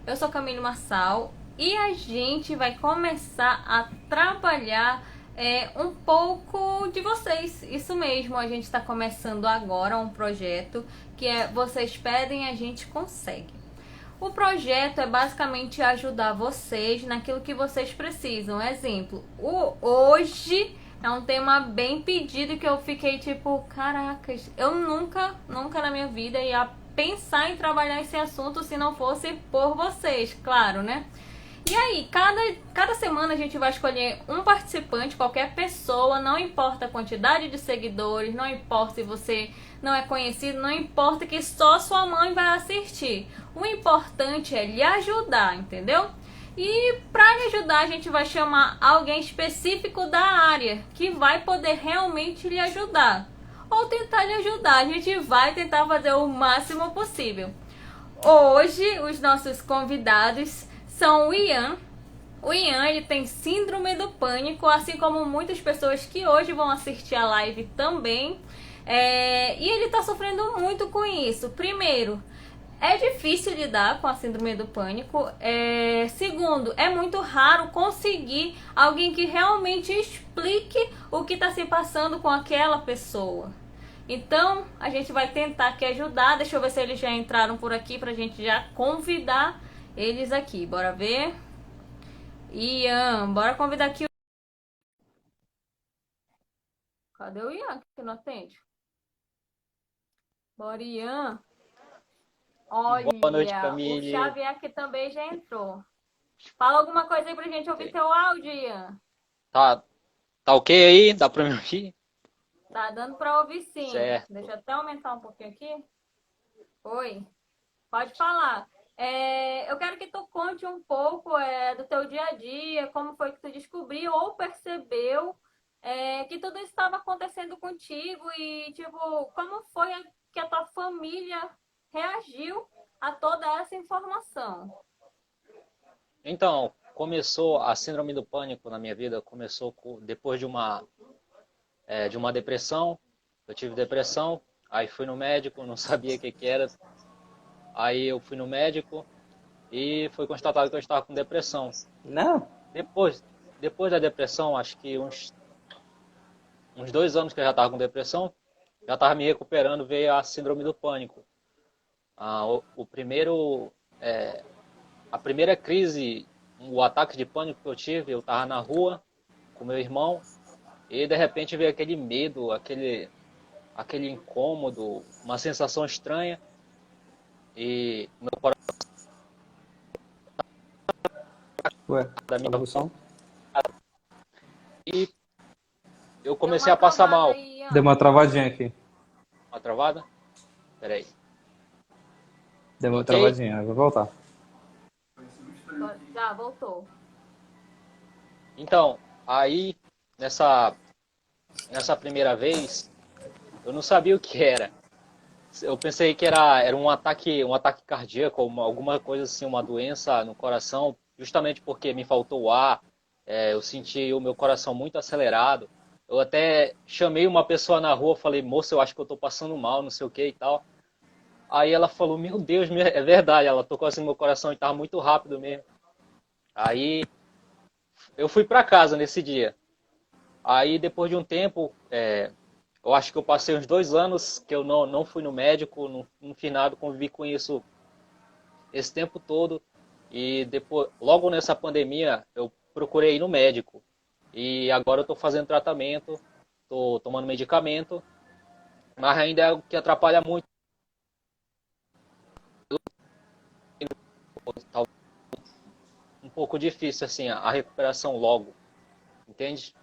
Eu sou Camille Marçal e a gente vai começar a trabalhar um pouco de vocês. Isso mesmo, a gente está começando agora um projeto que é Vocês Pedem, a gente consegue. O projeto é basicamente ajudar vocês naquilo que vocês precisam. Exemplo, hoje é um tema bem pedido que eu fiquei tipo, caracas, eu nunca na minha vida ia pensar em trabalhar esse assunto se não fosse por vocês, claro, né? E aí, cada semana a gente vai escolher um participante, qualquer pessoa, não importa a quantidade de seguidores, não importa se você não é conhecido, não importa que só sua mãe vai assistir. O importante é lhe ajudar, entendeu? E para lhe ajudar, a gente vai chamar alguém específico da área que vai poder realmente lhe ajudar. Ou tentar lhe ajudar. A gente vai tentar fazer o máximo possível. Hoje, os nossos convidados são o Ian. O Ian, ele tem síndrome do pânico, assim como muitas pessoas que hoje vão assistir a live também. E ele está sofrendo muito com isso. Primeiro, é difícil lidar com a síndrome do pânico. Segundo, é muito raro conseguir alguém que realmente explique o que está se passando com aquela pessoa. Então, a gente vai tentar aqui ajudar. Deixa eu ver se eles já entraram por aqui pra gente já convidar eles aqui. Bora ver. Ian, bora convidar aqui. Cadê o Ian que não atende? Bora, Ian. Boa noite, Olha, o Camille. Xavier aqui também já entrou. Fala alguma coisa aí pra gente ouvir teu áudio, Ian. Tá, tá ok aí? Dá pra me ouvir? Tá dando pra ouvir sim. Deixa Certo. eu até aumentar um pouquinho aqui. Oi. Pode falar. Eu quero que tu conte um pouco do teu dia a dia, como foi que tu descobriu ou percebeu que tudo isso estava acontecendo contigo e, tipo, como foi que a tua família reagiu a toda essa informação. Então, começou a síndrome do pânico na minha vida, depois de uma depressão. Eu tive depressão, aí fui no médico, não sabia o que que era. Aí eu fui no médico e foi constatado que eu estava com depressão. Não, Depois, depois da depressão, acho que uns 2 anos que eu já estava com depressão, já estava me recuperando, veio a síndrome do pânico. O primeiro A primeira crise, o ataque de pânico que eu tive, eu estava na rua com meu irmão e de repente veio aquele medo, aquele incômodo, uma sensação estranha e meu coração ué, da minha travou o som? e eu Deu comecei uma a passar travada mal. aí, Deu Ian. uma travadinha aqui. Uma travada? Peraí. Deu uma Ok? travadinha, eu vou voltar. Já voltou. Então, aí nessa nessa primeira vez, eu não sabia o que era. Eu pensei que era um ataque cardíaco, alguma coisa assim, uma doença no coração, justamente porque me faltou o ar, eu senti o meu coração muito acelerado. Eu até chamei uma pessoa na rua, falei, moça, eu acho que eu tô passando mal, não sei o que e tal. Aí ela falou, meu Deus, é verdade, ela tocou assim no meu coração e tava muito rápido mesmo. Aí eu fui pra casa nesse dia. Aí depois de um tempo, eu acho que eu passei uns 2 anos que eu não fui no médico, não fiz nada, convivi com isso esse tempo todo. E depois, logo nessa pandemia, eu procurei ir no médico. E agora eu estou fazendo tratamento, estou tomando medicamento, mas ainda é algo que atrapalha muito. Tá um pouco difícil assim a recuperação logo, entende?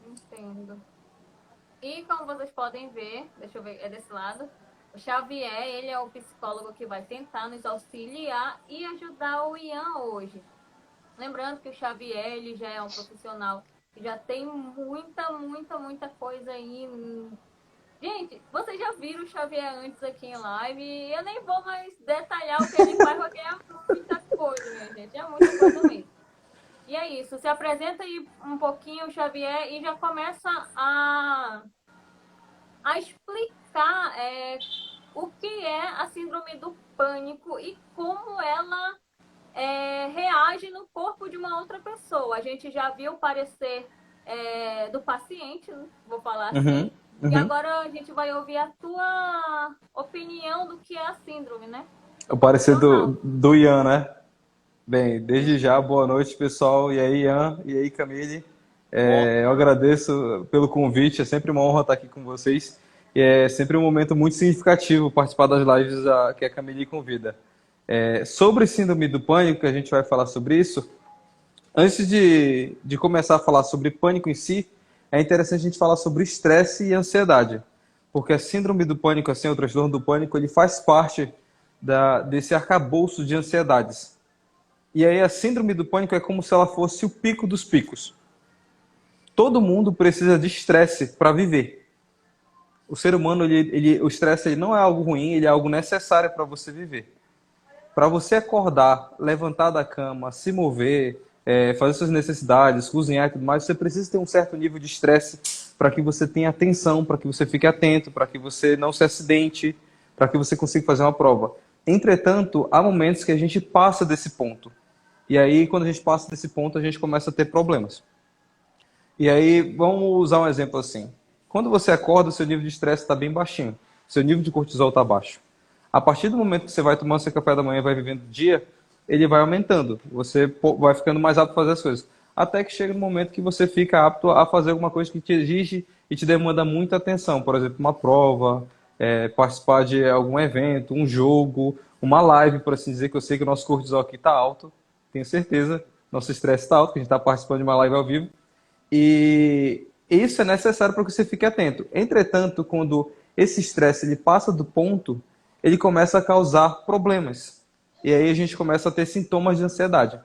Entendo. E como vocês podem ver, deixa eu ver, é desse lado. O Xavier, ele é o psicólogo que vai tentar nos auxiliar e ajudar o Ian hoje. Lembrando que o Xavier, ele já é um profissional que já tem muita coisa aí. Gente, vocês já viram o Xavier antes aqui em live e eu nem vou mais detalhar o que ele faz, porque é muita coisa, minha gente. É muita coisa mesmo. E é isso, se apresenta aí um pouquinho, Xavier, e já começa a explicar o que é a síndrome do pânico e como ela reage no corpo de uma outra pessoa. A gente já viu o parecer do paciente, vou falar Uhum, assim, e uhum. agora a gente vai ouvir a tua opinião do que é a síndrome, né? O parecer Ronaldo. do Ian, né? Bem, desde já, boa noite, pessoal. E aí, Ian? E aí, Camille? Ó, Eu agradeço pelo convite, é sempre uma honra estar aqui com vocês. E é sempre um momento muito significativo participar das lives que a Camille convida. Sobre síndrome do pânico, que a gente vai falar sobre isso, antes de começar a falar sobre pânico em si, é interessante a gente falar sobre estresse e ansiedade. Porque a síndrome do pânico, assim, o transtorno do pânico, ele faz parte desse arcabouço de ansiedades. E aí a síndrome do pânico é como se ela fosse o pico dos picos. Todo mundo precisa de estresse para viver. O ser humano, o estresse ele não é algo ruim, ele é algo necessário para você viver. Para você acordar, levantar da cama, se mover, fazer suas necessidades, cozinhar e tudo mais, você precisa ter um certo nível de estresse para que você tenha atenção, para que você fique atento, para que você não se acidente, para que você consiga fazer uma prova. Entretanto, há momentos que a gente passa desse ponto. E aí, quando a gente passa desse ponto, a gente começa a ter problemas. E aí, vamos usar um exemplo assim. Quando você acorda, seu nível de estresse está bem baixinho. Seu nível de cortisol está baixo. A partir do momento que você vai tomando seu café da manhã e vai vivendo o dia, ele vai aumentando. Você vai ficando mais apto a fazer as coisas. Até que chega no momento que você fica apto a fazer alguma coisa que te exige e te demanda muita atenção. Por exemplo, uma prova, participar de algum evento, um jogo, uma live, por assim dizer, que eu sei que o nosso cortisol aqui está alto. Tenho certeza. Nosso estresse está alto, que a gente está participando de uma live ao vivo. E isso é necessário para que você fique atento. Entretanto, quando esse estresse ele passa do ponto, ele começa a causar problemas. E aí a gente começa a ter sintomas de ansiedade.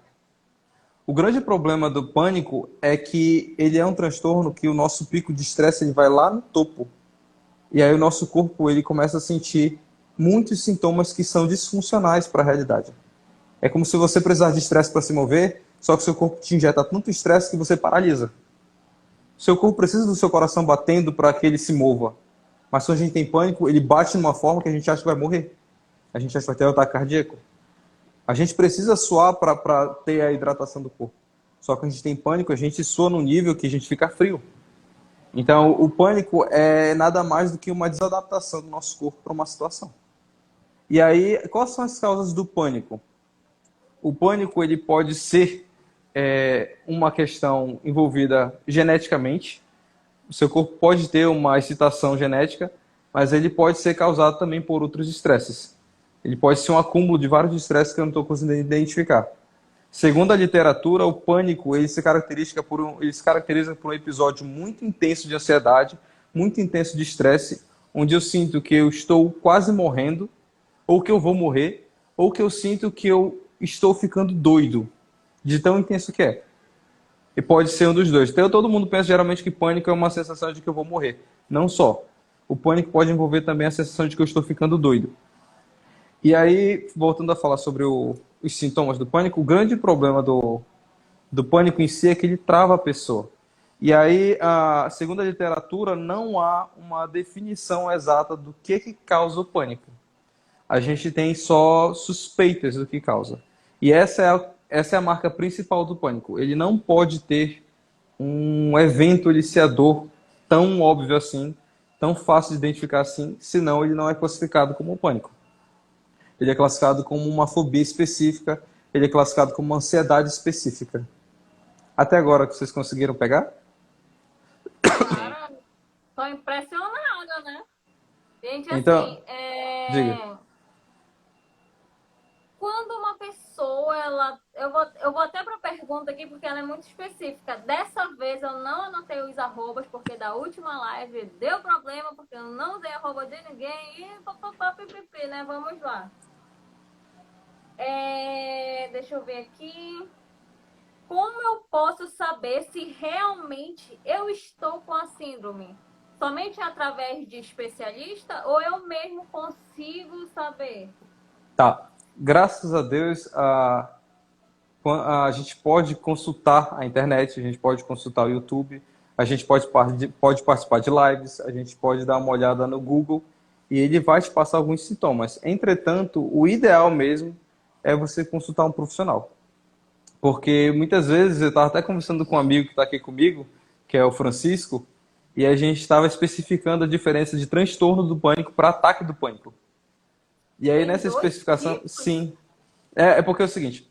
O grande problema do pânico é que ele é um transtorno que o nosso pico de estresse ele vai lá no topo. E aí o nosso corpo ele começa a sentir muitos sintomas que são disfuncionais para a realidade. É como se você precisasse de estresse para se mover, só que seu corpo te injeta tanto estresse que você paralisa. Seu corpo precisa do seu coração batendo para que ele se mova. Mas quando a gente tem pânico, ele bate de uma forma que a gente acha que vai morrer. A gente acha que vai ter um ataque cardíaco. A gente precisa suar para ter a hidratação do corpo. Só que a gente tem pânico, a gente sua num nível que a gente fica frio. Então, o pânico é nada mais do que uma desadaptação do nosso corpo para uma situação. E aí, quais são as causas do pânico? O pânico ele pode ser uma questão envolvida geneticamente. O seu corpo pode ter uma excitação genética, mas ele pode ser causado também por outros estresses. Ele pode ser um acúmulo de vários estresses que eu não estou conseguindo identificar. Segundo a literatura, o pânico ele se caracteriza por um episódio muito intenso de ansiedade, muito intenso de estresse, onde eu sinto que eu estou quase morrendo, ou que eu vou morrer, ou que eu sinto que eu estou ficando doido, de tão intenso que é. E pode ser um dos dois. Então, todo mundo pensa geralmente que pânico é uma sensação de que eu vou morrer. Não só. O pânico pode envolver também a sensação de que eu estou ficando doido. E aí, voltando a falar sobre os sintomas do pânico, o grande problema do pânico em si é que ele trava a pessoa. E aí, segundo a literatura, não há uma definição exata do que causa o pânico. A gente tem só suspeitas do que causa. E essa é a marca principal do pânico. Ele não pode ter um evento iniciador tão óbvio assim, tão fácil de identificar assim, senão ele não é classificado como pânico. Ele é classificado como uma fobia específica, ele é classificado como uma ansiedade específica. Até agora que vocês conseguiram pegar? sim. Cara, tô impressionada, né? Gente, Então, assim, diga. quando uma pessoa, eu vou até para a pergunta aqui, porque ela é muito específica. Dessa vez eu não anotei os arrobas, porque da última live deu problema, porque eu não usei arroba de ninguém, e papapá, pipipi, né? Vamos lá. Deixa eu ver aqui. Como eu posso saber se realmente eu estou com a síndrome? Somente através de especialista ou eu mesmo consigo saber? Tá. Graças a Deus, a gente pode consultar a internet, a gente pode consultar o YouTube, a gente pode participar de lives, a gente pode dar uma olhada no Google e ele vai te passar alguns sintomas. Entretanto, o ideal mesmo é você consultar um profissional. Porque muitas vezes eu estava até conversando com um amigo que está aqui comigo, que é o Francisco, e a gente estava especificando a diferença de transtorno do pânico para ataque do pânico. E aí Tem nessa dois especificação, tipos? sim. É porque é o seguinte,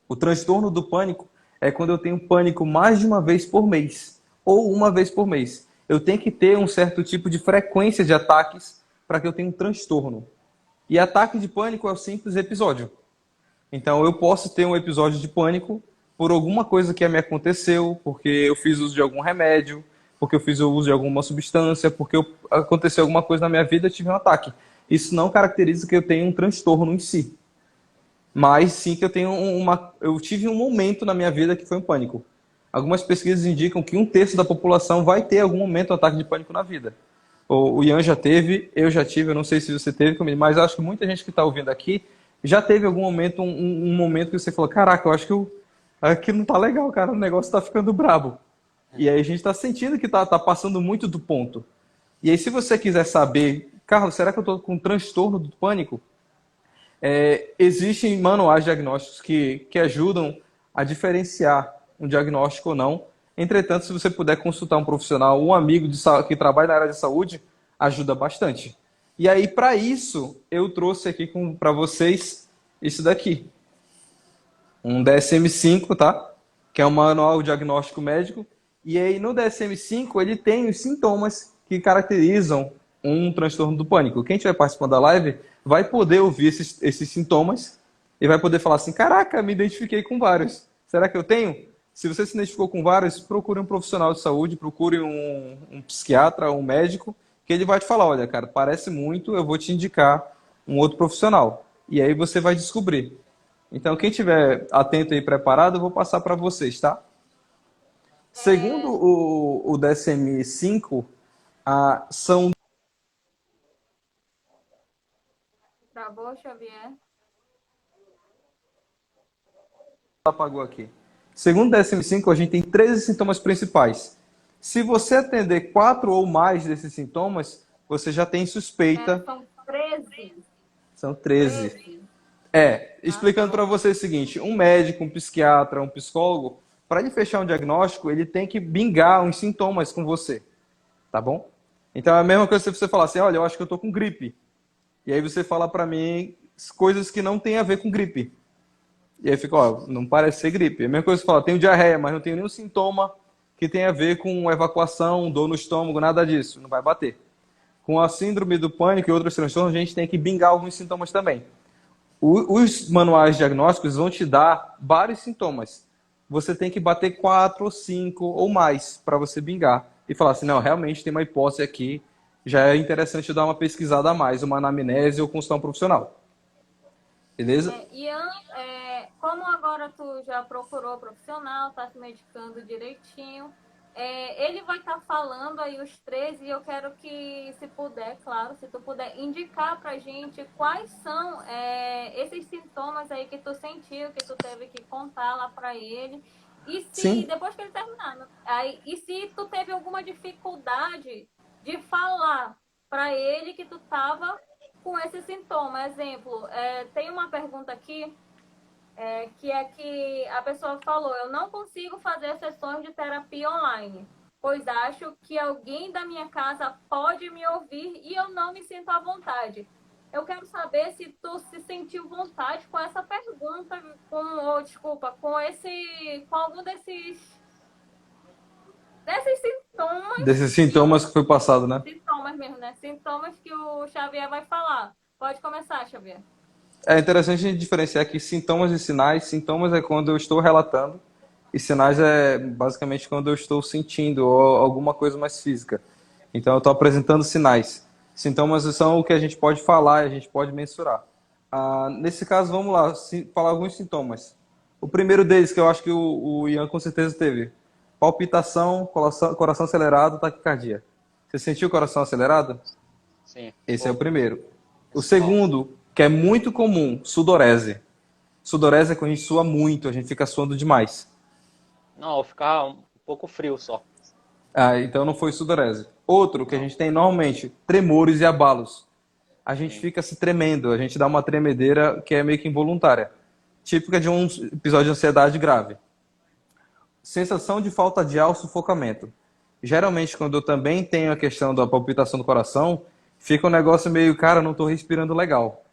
o transtorno do pânico é quando eu tenho pânico mais de uma vez por mês, ou uma vez por mês. Eu tenho que ter um certo tipo de frequência de ataques para que eu tenha um transtorno. E ataque de pânico é o simples episódio. Então, eu posso ter um episódio de pânico por alguma coisa que me aconteceu, porque eu fiz uso de algum remédio, porque eu fiz uso de alguma substância, porque aconteceu alguma coisa na minha vida e eu tive um ataque. Isso não caracteriza que eu tenha um transtorno em si, mas sim que eu tenho eu tive um momento na minha vida que foi um pânico. Algumas pesquisas indicam que um terço da população vai ter algum momento um ataque de pânico na vida. O Ian já teve, eu já tive, eu não sei se você teve comigo, mas acho que muita gente que está ouvindo aqui já teve algum momento, um momento que você falou, caraca, eu acho que aqui não tá legal, cara, o negócio tá ficando brabo. E aí a gente está sentindo que tá passando muito do ponto. E aí se você quiser saber, Carlos, será que eu estou com transtorno do pânico? Existem manuais diagnósticos que ajudam a diferenciar um diagnóstico ou não. Entretanto, se você puder consultar um profissional, um amigo que trabalha na área de saúde, ajuda bastante. E aí, para isso, eu trouxe aqui para vocês isso daqui. Um DSM-5, tá? Que é um manual diagnóstico médico. E aí, no DSM-5, ele tem os sintomas que caracterizam um transtorno do pânico. Quem estiver participando da live vai poder ouvir esses sintomas e vai poder falar assim, caraca, me identifiquei com vários. Será que eu tenho? Se você se identificou com vários, procure um profissional de saúde, procure um psiquiatra, um médico, que ele vai te falar, olha, cara, parece muito, eu vou te indicar um outro profissional. E aí você vai descobrir. Então, quem estiver atento e preparado, eu vou passar para vocês, tá? Segundo o DSM-5, são... Travou, Xavier? Apagou aqui. Segundo o DSM-5, a gente tem 13 sintomas principais. Se você atender 4 ou mais desses sintomas, você já tem suspeita. São 13. São 13. 13. Explicando para você o seguinte, um médico, um psiquiatra, um psicólogo, para ele fechar um diagnóstico, ele tem que bingar uns sintomas com você, tá bom? Então é a mesma coisa se você falar assim, olha, eu acho que eu tô com gripe. E aí você fala para mim coisas que não tem a ver com gripe. E aí fica, ó, não parece ser gripe. É a mesma coisa que você fala, tenho diarreia, mas não tenho nenhum sintoma que tenha a ver com evacuação, dor no estômago, nada disso. Não vai bater. Com a síndrome do pânico e outros transtornos, a gente tem que bingar alguns sintomas também. Os manuais diagnósticos vão te dar vários sintomas. Você tem que bater 4, 5 ou mais para você bingar. E falar assim, não, realmente tem uma hipótese aqui. Já é interessante dar uma pesquisada a mais, uma anamnese ou consultar um profissional. Beleza? Ian, como agora tu já procurou profissional, tá se medicando direitinho, ele vai estar falando aí os 13 e eu quero que, se puder, claro, se tu puder indicar pra gente quais são esses sintomas aí que tu sentiu, que tu teve que contar lá pra ele. E se, Sim. depois que ele terminar, e se tu teve alguma dificuldade de falar pra ele que tu tava com esse sintoma. Exemplo, tem uma pergunta aqui, que é que a pessoa falou, eu não consigo fazer sessões de terapia online, pois acho que alguém da minha casa pode me ouvir e eu não me sinto à vontade. Eu quero saber se tu se sentiu vontade com essa pergunta, com algum desses sintomas. Desses sintomas que foi passado, né? Sintomas mesmo, né? Sintomas que o Xavier vai falar. Pode começar, Xavier. É interessante a gente diferenciar aqui sintomas e sinais. Sintomas é quando eu estou relatando e sinais é basicamente quando eu estou sentindo ou alguma coisa mais física. Então eu estou apresentando sinais. Sintomas são o que a gente pode falar e a gente pode mensurar. Nesse caso, vamos lá, falar alguns sintomas. O primeiro deles, que eu acho que o Ian com certeza teve. Palpitação, coração acelerado, taquicardia. Você sentiu o coração acelerado? Sim. Esse é o primeiro. O segundo, que é muito comum, sudorese. Sudorese é quando a gente sua muito, a gente fica suando demais. Não, eu ficar um pouco frio só. Então não foi sudorese. Outro que a gente tem normalmente, tremores e abalos. a gente sim, fica se tremendo, a gente dá uma tremedeira que é meio que involuntária, típica de um episódio de ansiedade grave. Sensação de falta de ar ou sufocamento. Geralmente, quando eu também tenho a questão da palpitação do coração, fica um negócio meio, cara, não estou respirando legal.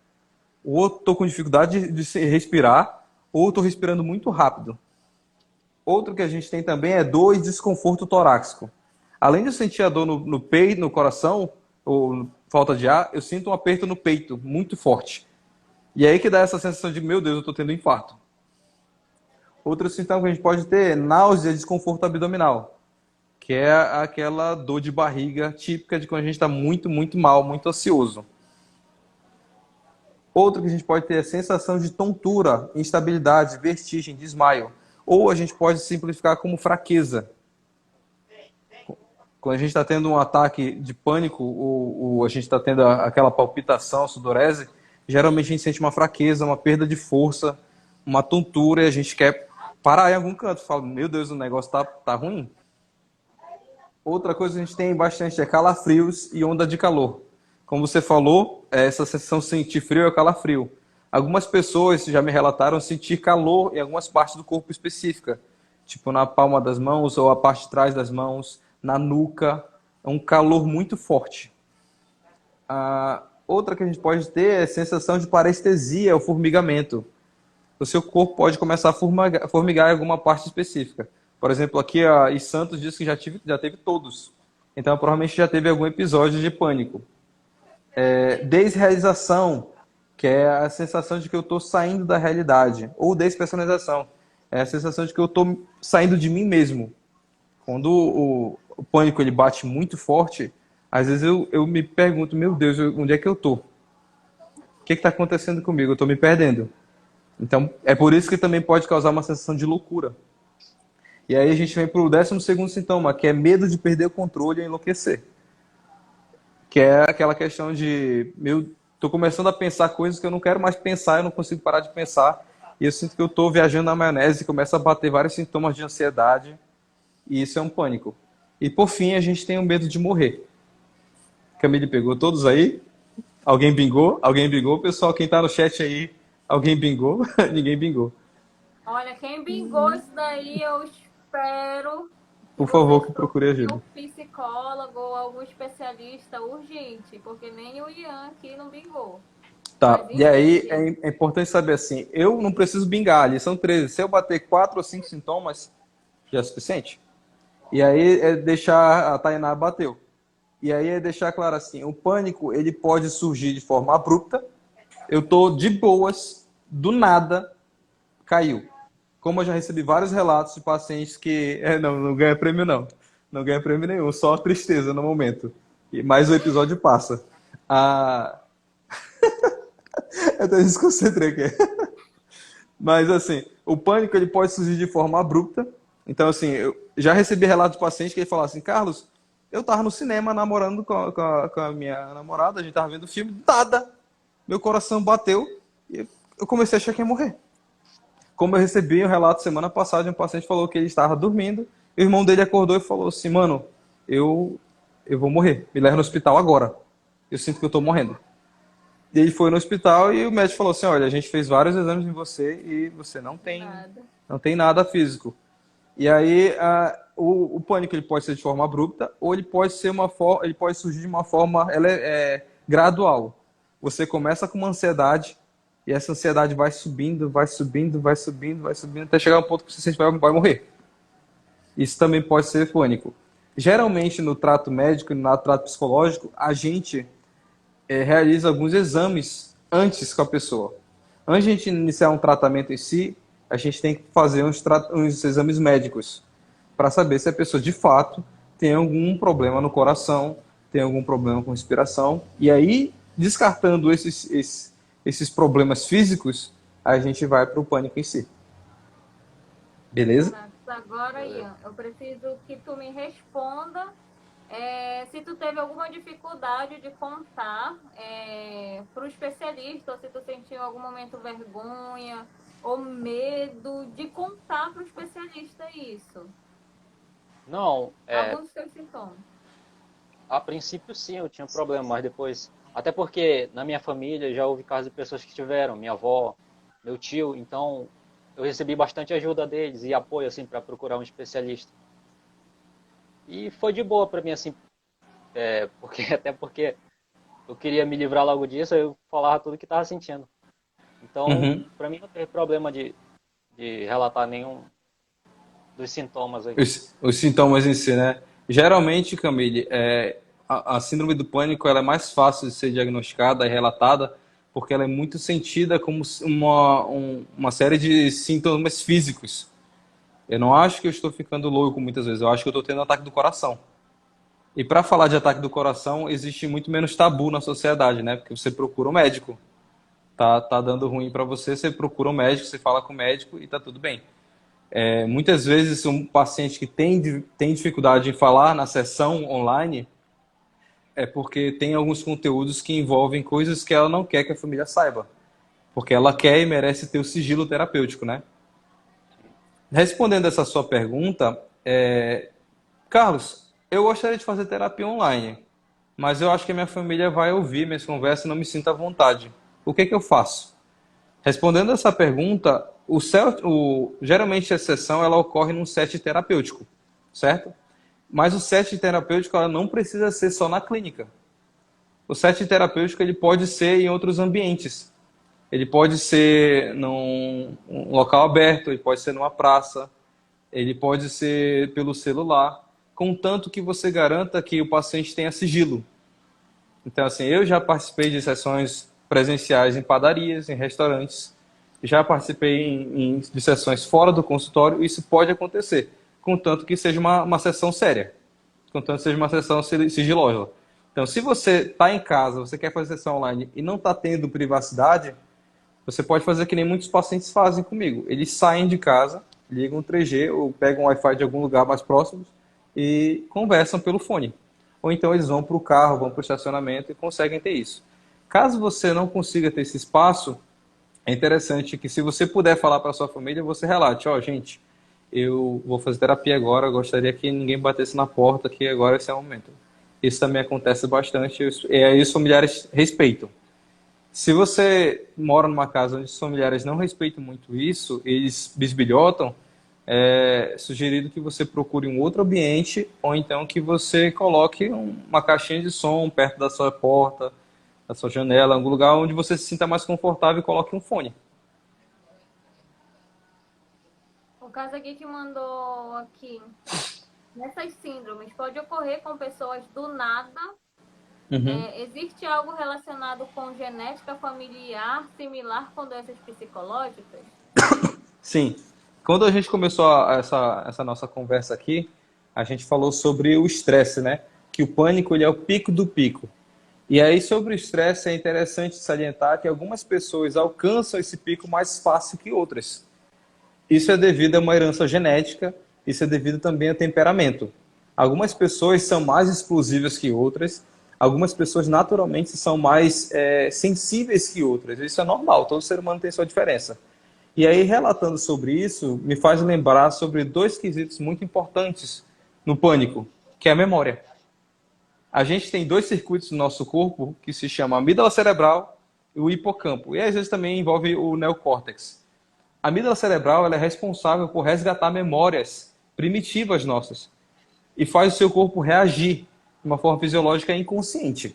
Ou estou com dificuldade de respirar, ou estou respirando muito rápido. Outro que a gente tem também é dor e desconforto torácico. Além de eu sentir a dor no peito, no coração, ou falta de ar, eu sinto um aperto no peito, muito forte. E aí que dá essa sensação de, meu Deus, eu estou tendo infarto. Outro sintoma que a gente pode ter é náusea e desconforto abdominal, que é aquela dor de barriga típica de quando a gente está muito, muito mal, muito ansioso. Outro que a gente pode ter é sensação de tontura, instabilidade, vertigem, desmaio. Ou a gente pode simplificar como fraqueza. Quando a gente está tendo um ataque de pânico, ou a gente está tendo aquela palpitação, sudorese, geralmente a gente sente uma fraqueza, uma perda de força, uma tontura, e a gente quer parar em algum canto. Fala, meu Deus, o negócio tá ruim. Outra coisa que a gente tem bastante é calafrios e onda de calor. Como você falou, essa sensação de sentir frio é calafrio. Algumas pessoas já me relataram sentir calor em algumas partes do corpo específica, tipo na palma das mãos ou a parte de trás das mãos, na nuca. É um calor muito forte. Outra que a gente pode ter é sensação de parestesia ou formigamento. O seu corpo pode começar a formigar em alguma parte específica. Por exemplo, aqui em Santos diz que já teve todos. Então, provavelmente já teve algum episódio de pânico. Desrealização, que é a sensação de que eu estou saindo da realidade. Ou despersonalização, é a sensação de que eu estou saindo de mim mesmo. Quando o pânico ele bate muito forte, às vezes eu me pergunto, meu Deus, onde é que eu estou? O que está acontecendo comigo? Eu estou me perdendo. Então, é por isso que também pode causar uma sensação de loucura. E aí a gente vem para o 12º sintoma, que é medo de perder o controle e enlouquecer. Que é aquela questão de, tô começando a pensar coisas que eu não quero mais pensar, eu não consigo parar de pensar, e eu sinto que eu estou viajando na maionese e começa a bater vários sintomas de ansiedade, e isso é um pânico. E por fim, a gente tem o medo de morrer. Camille pegou todos aí? Alguém bingou? Alguém bingou? Pessoal, quem está no chat aí, alguém bingou? Ninguém bingou. Olha, quem bingou isso daí, eu espero que Por favor, vocês que procure procurem ajuda. um psicólogo ou algum especialista urgente, porque nem o Ian aqui não bingou. Tá, Mas e aí enfim, é importante saber assim, eu não preciso bingar, ali são 13. Se eu bater 4 ou 5 sintomas, já é suficiente. E aí é deixar, a Tainá bateu. E aí é deixar claro assim, o pânico ele pode surgir de forma abrupta, eu tô de boas, do nada, caiu. Como eu já recebi vários relatos de pacientes que não ganha prêmio não. Não ganha prêmio nenhum, só tristeza no momento. Mas o episódio passa. Ah, eu até desconcentrei aqui. Mas assim, o pânico ele pode surgir de forma abrupta. Então assim, eu já recebi relatos de pacientes que ele falaram assim, Carlos, eu tava no cinema namorando com a minha namorada, a gente tava vendo filme, nada. Meu coração bateu e eu comecei a achar que ia morrer. Como eu recebi um relato semana passada de um paciente que falou que ele estava dormindo, e o irmão dele acordou e falou assim, mano, eu vou morrer, me leva no hospital agora. Eu sinto que eu tô morrendo. E ele foi no hospital e o médico falou assim, olha, a gente fez vários exames em você e você nada. não tem nada físico. E aí o pânico ele pode ser de forma abrupta ou ele pode surgir de uma forma gradual. Você começa com uma ansiedade e essa ansiedade vai subindo, vai subindo, vai subindo, vai subindo até chegar a um ponto que você sente que vai morrer. Isso também pode ser pânico. Geralmente no trato médico e no trato psicológico a gente realiza alguns exames antes com a pessoa. Antes de a gente iniciar um tratamento em si, a gente tem que fazer uns exames médicos para saber se a pessoa de fato tem algum problema no coração, tem algum problema com respiração. E aí, descartando esses problemas físicos, a gente vai para o pânico em si. Beleza? Mas agora, Ian, eu preciso que tu me responda se tu teve alguma dificuldade de contar para o especialista, ou se tu sentiu em algum momento vergonha ou medo de contar para o especialista isso. Não, Alguns dos seus sintomas. a princípio sim, eu tinha problema, mas depois Até porque na minha família já houve casos de pessoas que tiveram, minha avó, meu tio, então eu recebi bastante ajuda deles e apoio assim para procurar um especialista. E foi de boa para mim assim, porque até porque eu queria me livrar logo disso, eu falava tudo que estava sentindo. Então, Uhum. para mim não teve problema de relatar nenhum dos sintomas aí. Os sintomas em si, né? Geralmente, Camille, a síndrome do pânico ela é mais fácil de ser diagnosticada e relatada porque ela é muito sentida como uma série de sintomas físicos. Eu não acho que eu estou ficando louco muitas vezes, eu acho que eu estou tendo ataque do coração. E para falar de ataque do coração, existe muito menos tabu na sociedade, né? Porque você procura um médico. Tá dando ruim para você, você procura um médico, você fala com o médico e tá tudo bem. Muitas vezes um paciente que tem dificuldade em falar na sessão online é porque tem alguns conteúdos que envolvem coisas que ela não quer que a família saiba. Porque ela quer e merece ter o sigilo terapêutico, né? Respondendo essa sua pergunta, Carlos, eu gostaria de fazer terapia online, mas eu acho que a minha família vai ouvir minhas conversas e não me sinta à vontade. O que que eu faço? Respondendo essa pergunta, geralmente a sessão ela ocorre num set terapêutico, certo? Mas o set terapêutico ela não precisa ser só na clínica. O set terapêutico ele pode ser em outros ambientes. Ele pode ser num um local aberto, ele pode ser numa praça, ele pode ser pelo celular, contanto que você garanta que o paciente tenha sigilo. Então, assim, eu já participei de sessões presenciais em padarias, em restaurantes, já participei de sessões fora do consultório, isso pode acontecer, contanto que seja uma sessão séria, contanto que seja uma sessão sigilosa. Então, se você está em casa, você quer fazer sessão online e não está tendo privacidade, você pode fazer que nem muitos pacientes fazem comigo. Eles saem de casa, ligam 3G ou pegam um Wi-Fi de algum lugar mais próximo e conversam pelo fone. Ou então eles vão para o carro, vão para o estacionamento e conseguem ter isso. Caso você não consiga ter esse espaço, é interessante que se você puder falar para sua família, você relate, gente, eu vou fazer terapia agora, eu gostaria que ninguém batesse na porta, que agora esse é o momento. Isso também acontece bastante e aí os familiares respeitam. Se você mora numa casa onde os familiares não respeitam muito isso, eles bisbilhotam, é sugerido que você procure um outro ambiente ou então que você coloque uma caixinha de som perto da sua porta, da sua janela, algum lugar onde você se sinta mais confortável e coloque um fone. O caso aqui que mandou aqui. Nessas síndromes, pode ocorrer com pessoas do nada. Uhum. Existe algo relacionado com genética familiar similar com doenças psicológicas? Sim. Quando a gente começou essa nossa conversa aqui, a gente falou sobre o estresse, né? Que o pânico ele é o pico do pico. E aí, sobre o estresse, é interessante salientar que algumas pessoas alcançam esse pico mais fácil que outras. Isso é devido a uma herança genética, isso é devido também a temperamento. Algumas pessoas são mais explosivas que outras, algumas pessoas naturalmente são mais sensíveis que outras. Isso é normal, todo ser humano tem sua diferença. E aí, relatando sobre isso, me faz lembrar sobre dois quesitos muito importantes no pânico, que é a memória. A gente tem dois circuitos no nosso corpo que se chamam amígdala cerebral e o hipocampo. E às vezes também envolve o neocórtex. A amígdala cerebral ela é responsável por resgatar memórias primitivas nossas e faz o seu corpo reagir de uma forma fisiológica inconsciente.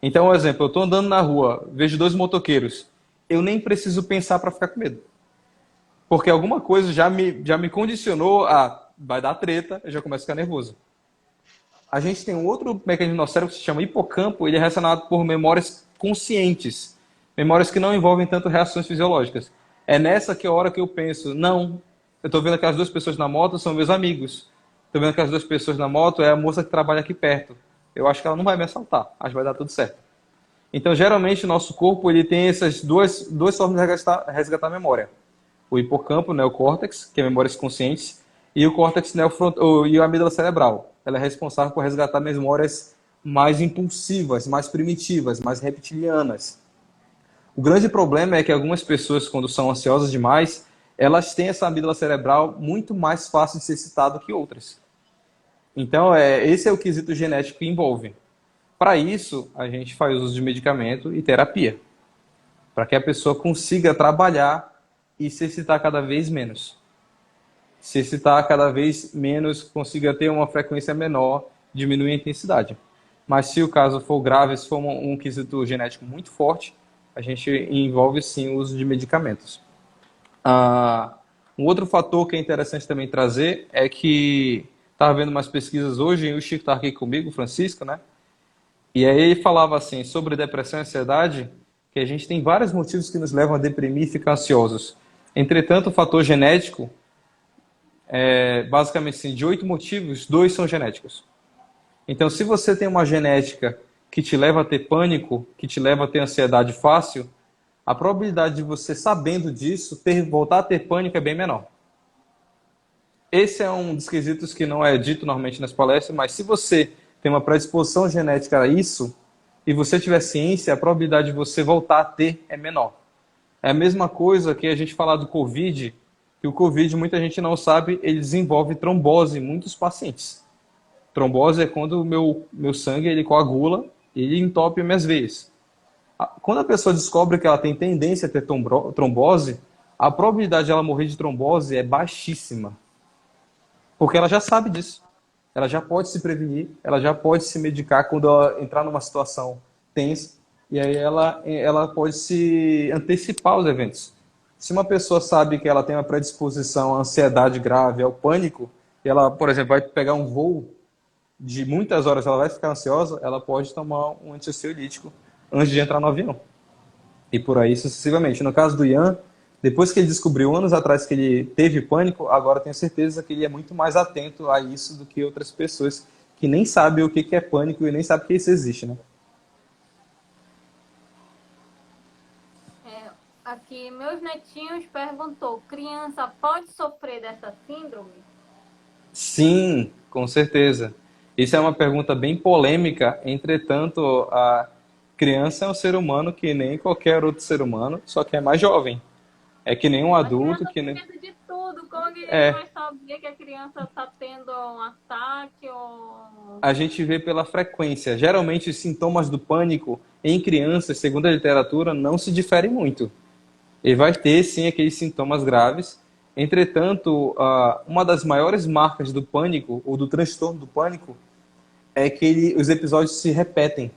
Então, por exemplo, eu estou andando na rua, vejo dois motoqueiros, eu nem preciso pensar para ficar com medo. Porque alguma coisa já me condicionou a vai dar treta, eu já começo a ficar nervoso. A gente tem um outro mecanismo no nosso cérebro que se chama hipocampo, ele é relacionado por memórias conscientes, memórias que não envolvem tanto reações fisiológicas. É nessa que a hora que eu penso, não, eu estou vendo aquelas duas pessoas na moto, são meus amigos. Estou vendo aquelas duas pessoas na moto, é a moça que trabalha aqui perto. Eu acho que ela não vai me assaltar, acho que vai dar tudo certo. Então, geralmente, o nosso corpo ele tem essas duas formas de resgatar a memória. O hipocampo, o neocórtex, que é memórias conscientes, e o córtex e a amígdala cerebral. Ela é responsável por resgatar memórias mais impulsivas, mais primitivas, mais reptilianas. O grande problema é que algumas pessoas, quando são ansiosas demais, elas têm essa amígdala cerebral muito mais fácil de ser excitada que outras. Então, esse é o quesito genético que envolve. Para isso, a gente faz uso de medicamento e terapia, para que a pessoa consiga trabalhar e se excitar cada vez menos. Se excitar cada vez menos, consiga ter uma frequência menor, diminuir a intensidade. Mas se o caso for grave, se for um quesito genético muito forte, a gente envolve sim o uso de medicamentos. Um outro fator que é interessante também trazer é que estava vendo umas pesquisas hoje, e o Chico está aqui comigo, o Francisco, né? E aí ele falava assim sobre depressão e ansiedade, que a gente tem vários motivos que nos levam a deprimir e ficar ansiosos. Entretanto, o fator genético, basicamente assim, de 8 motivos, 2 são genéticos. Então, se você tem uma genética que te leva a ter pânico, que te leva a ter ansiedade fácil, a probabilidade de você, sabendo disso, voltar a ter pânico é bem menor. Esse é um dos quesitos que não é dito normalmente nas palestras, mas se você tem uma predisposição genética a isso, e você tiver ciência, a probabilidade de você voltar a ter é menor. É a mesma coisa que a gente falar do Covid, que o Covid, muita gente não sabe, ele desenvolve trombose em muitos pacientes. Trombose é quando o meu sangue ele coagula e ele entope minhas veias. Quando a pessoa descobre que ela tem tendência a ter trombose, a probabilidade de ela morrer de trombose é baixíssima. Porque ela já sabe disso. Ela já pode se prevenir, ela já pode se medicar quando ela entrar numa situação tensa, e aí ela pode se antecipar aos eventos. Se uma pessoa sabe que ela tem uma predisposição à ansiedade grave, ao pânico, e ela, por exemplo, vai pegar um voo de muitas horas, ela vai ficar ansiosa, ela pode tomar um antiansiolítico antes de entrar no avião. E por aí sucessivamente. No caso do Ian, depois que ele descobriu anos atrás que ele teve pânico, agora tenho certeza que ele é muito mais atento a isso do que outras pessoas que nem sabem o que é pânico e nem sabem que isso existe, né? Aqui, meus netinhos perguntou, criança pode sofrer dessa síndrome? Sim, com certeza. Isso é uma pergunta bem polêmica, entretanto, a criança é um ser humano que nem qualquer outro ser humano, só que é mais jovem. É que nem um A adulto, criança que tem nem... medo de tudo, como que a gente É, vai saber que a criança está tendo um ataque ou... a gente vê pela frequência. Geralmente, os sintomas do pânico em crianças, segundo a literatura, não se diferem muito. Ele vai ter, sim, aqueles sintomas graves. Entretanto, uma das maiores marcas do pânico, ou do transtorno do pânico, é que os episódios se repetem,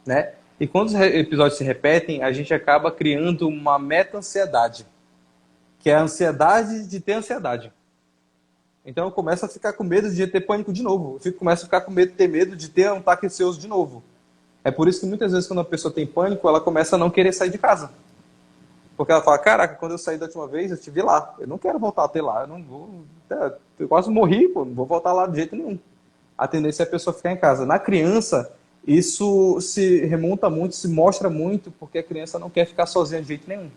né? E quando os episódios se repetem, a gente acaba criando uma meta-ansiedade, que é a ansiedade de ter ansiedade. Então eu começo a ficar com medo de ter pânico de novo. Eu começo a ficar com medo de ter medo de ter um ataque ansioso de novo. É por isso que muitas vezes quando a pessoa tem pânico, ela começa a não querer sair de casa. Porque ela fala, caraca, quando eu saí da última vez, eu estive lá. Eu não quero voltar a ter lá. Eu não vou. Eu quase morri, pô, não vou voltar lá de jeito nenhum. A tendência é a pessoa ficar em casa. Na criança, isso se remonta muito, se mostra muito, porque a criança não quer ficar sozinha de jeito nenhum.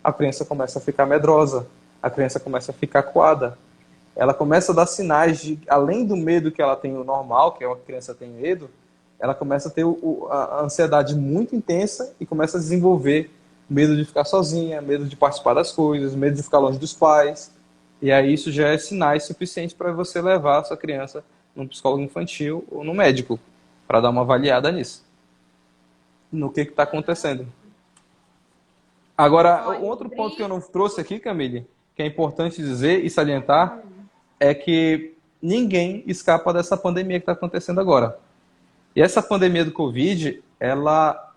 A criança começa a ficar medrosa, a criança começa a ficar coada. Ela começa a dar sinais de, além do medo que ela tem o normal, que é uma criança tem medo, ela começa a ter a ansiedade muito intensa e começa a desenvolver medo de ficar sozinha, medo de participar das coisas, medo de ficar longe dos pais. E aí isso já é sinais suficientes para você levar a sua criança num psicólogo infantil ou no médico, para dar uma avaliada nisso. No que está acontecendo. Agora, Olha, outro ponto que eu não trouxe aqui, Camille, que é importante dizer e salientar, é que ninguém escapa dessa pandemia que está acontecendo agora. E essa pandemia do Covid, ela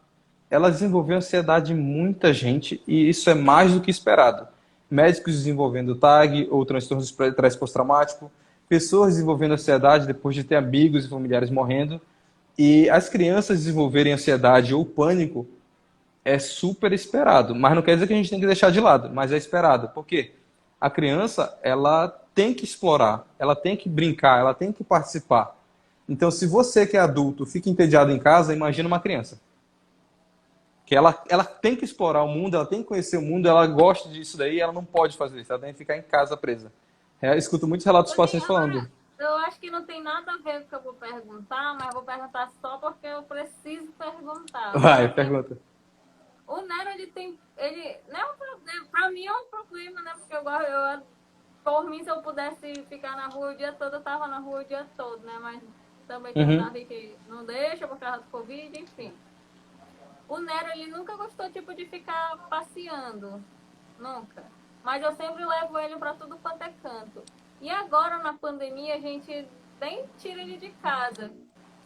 desenvolveu ansiedade em muita gente e isso é mais do que esperado. Médicos desenvolvendo TAG ou transtorno de estresse pós-traumático, pessoas desenvolvendo ansiedade depois de ter amigos e familiares morrendo, e as crianças desenvolverem ansiedade ou pânico é super esperado, mas não quer dizer que a gente tem que deixar de lado, mas é esperado. Por quê? A criança, ela tem que explorar, ela tem que brincar, ela tem que participar. Então, se você que é adulto fica entediado em casa, imagina uma criança. Que ela tem que explorar o mundo, ela tem que conhecer o mundo, ela gosta disso daí, ela não pode fazer isso, ela tem que ficar em casa presa. Eu escuto muitos relatos dos pacientes falando. Eu acho que não tem nada a ver com o que eu vou perguntar, mas vou perguntar só porque eu preciso perguntar. Vai, pergunta. O Nero, ele não é um problema, pra mim é um problema, né? Porque por mim, se eu pudesse ficar na rua o dia todo, eu tava na rua o dia todo, né? Mas Também tem o Uhum. Davi que não deixa por causa do Covid, enfim. O Nero, ele nunca gostou, tipo, de ficar passeando. Nunca. Mas eu sempre levo ele pra tudo quanto é canto. E agora, na pandemia, a gente nem tira ele de casa.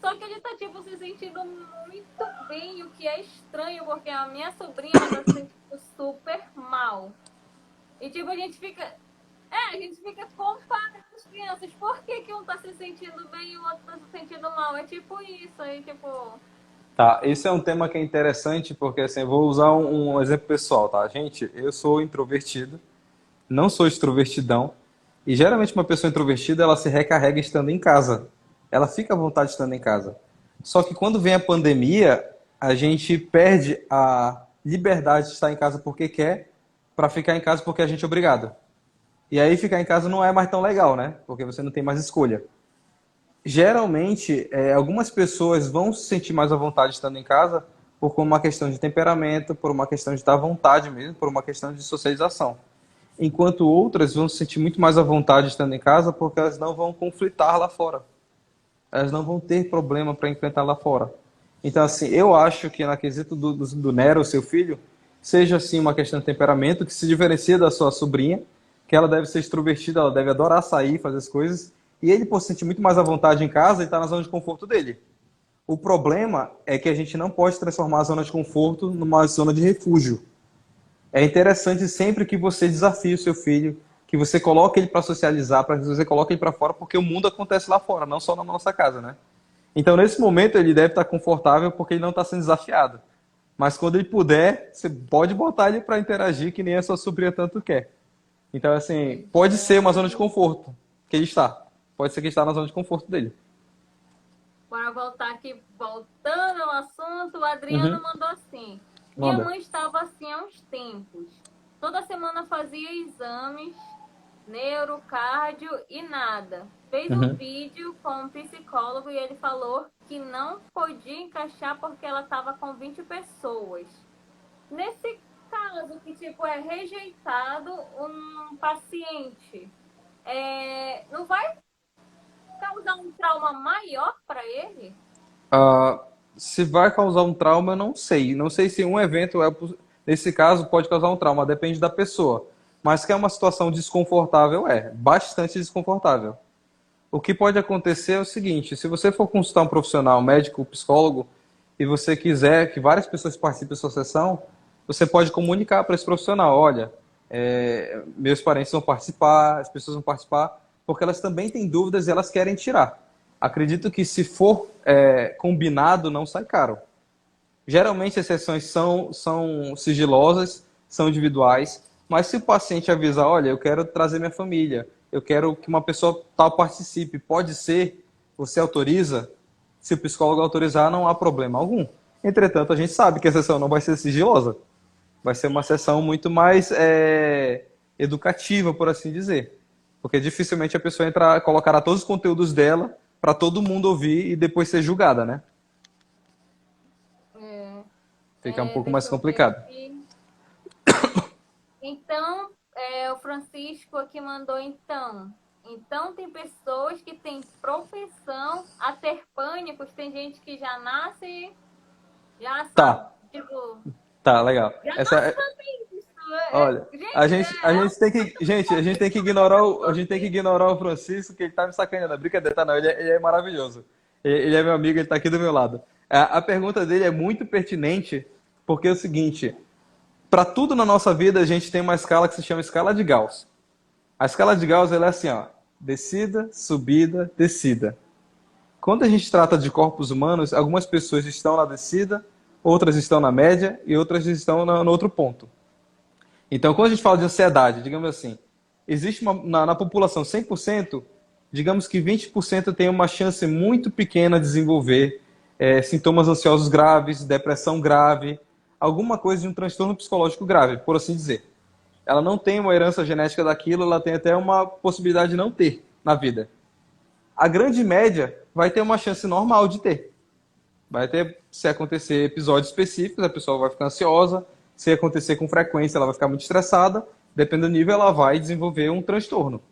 Só que ele tá, tipo, se sentindo muito bem, o que é estranho, porque a minha sobrinha, ela tá se sentindo super mal. E, tipo, a gente fica comparando as crianças. Por que que um tá se sentindo bem e o outro tá se sentindo mal? É tipo isso, aí, tipo... Tá, esse é um tema que é interessante porque assim, eu vou usar um exemplo pessoal, tá? Gente, eu sou introvertido, não sou extrovertidão, e geralmente uma pessoa introvertida, ela se recarrega estando em casa. Ela fica à vontade estando em casa. Só que quando vem a pandemia, a gente perde a liberdade de estar em casa porque quer, para ficar em casa porque a gente é obrigado. E aí ficar em casa não é mais tão legal, né? Porque você não tem mais escolha. Geralmente, algumas pessoas vão se sentir mais à vontade estando em casa por uma questão de temperamento, por uma questão de estar à vontade mesmo, por uma questão de socialização. Enquanto outras vão se sentir muito mais à vontade estando em casa porque elas não vão conflitar lá fora. Elas não vão ter problema para enfrentar lá fora. Então, assim, eu acho que na quesito do Nero, seu filho, seja assim uma questão de temperamento que se diferencia da sua sobrinha, que ela deve ser extrovertida, ela deve adorar sair, fazer as coisas, e ele, por se sentir muito mais à vontade em casa, e está na zona de conforto dele. O problema é que a gente não pode transformar a zona de conforto numa zona de refúgio. É interessante sempre que você desafie o seu filho, que você coloque ele para socializar, para que você coloque ele para fora, porque o mundo acontece lá fora, não só na nossa casa, né? Então, nesse momento, ele deve estar confortável porque ele não está sendo desafiado. Mas quando ele puder, você pode botar ele para interagir, que nem a sua sobrinha tanto quer. Então, assim, pode ser uma zona de conforto que ele está. Pode ser que ele está na zona de conforto dele. Bora voltar aqui, voltando ao assunto, o Adriano Uhum. mandou assim. Minha Manda. mãe estava assim há uns tempos. Toda semana fazia exames, neuro, cardio e nada. Fez um Uhum. vídeo com um psicólogo e ele falou que não podia encaixar porque ela estava com 20 pessoas. Nesse caso, que tipo é rejeitado um paciente, não vai causar um trauma maior para ele? Ah, se vai causar um trauma, eu não sei. Não sei se um evento, nesse caso, pode causar um trauma, depende da pessoa. Mas que é uma situação desconfortável, é. Bastante desconfortável. O que pode acontecer é o seguinte: se você for consultar um profissional, médico, psicólogo, e você quiser que várias pessoas participem da sua sessão, você pode comunicar para esse profissional: olha, meus parentes vão participar, as pessoas vão participar, porque elas também têm dúvidas e elas querem tirar. Acredito que se for combinado, não sai caro. Geralmente as sessões são sigilosas, são individuais, mas se o paciente avisar, olha, eu quero trazer minha família, eu quero que uma pessoa tal participe, pode ser, você autoriza? Se o psicólogo autorizar, não há problema algum. Entretanto, a gente sabe que a sessão não vai ser sigilosa, vai ser uma sessão muito mais educativa, por assim dizer. Porque dificilmente a pessoa colocará todos os conteúdos dela para todo mundo ouvir e depois ser julgada, né? Fica um pouco mais Deixa eu ver complicado. aqui. Então, o Francisco aqui mandou então. Então, tem pessoas que têm propensão a ter pânicos. Tem gente que já nasce, já sabe, Tá, tipo, tá, legal. já Essa, nasce sabendo isso. olha, a gente tem que ignorar a gente tem que ignorar o Francisco, que ele tá me sacaneando. Brincadeira, tá não, ele é maravilhoso. Ele é meu amigo, ele tá aqui do meu lado. A pergunta dele é muito pertinente, porque é o seguinte, para tudo na nossa vida a gente tem uma escala que se chama escala de Gauss. A escala de Gauss ela é assim, ó, descida, subida, descida. Quando a gente trata de corpos humanos, algumas pessoas estão na descida, outras estão na média e outras estão no outro ponto. Então, quando a gente fala de ansiedade, digamos assim, existe na população 100%, digamos que 20% tem uma chance muito pequena de desenvolver sintomas ansiosos graves, depressão grave, alguma coisa de um transtorno psicológico grave, por assim dizer. Ela não tem uma herança genética daquilo, ela tem até uma possibilidade de não ter na vida. A grande média vai ter uma chance normal de ter. Vai ter, se acontecer episódios específicos, a pessoa vai ficar ansiosa, se acontecer com frequência, ela vai ficar muito estressada, dependendo do nível, ela vai desenvolver um transtorno.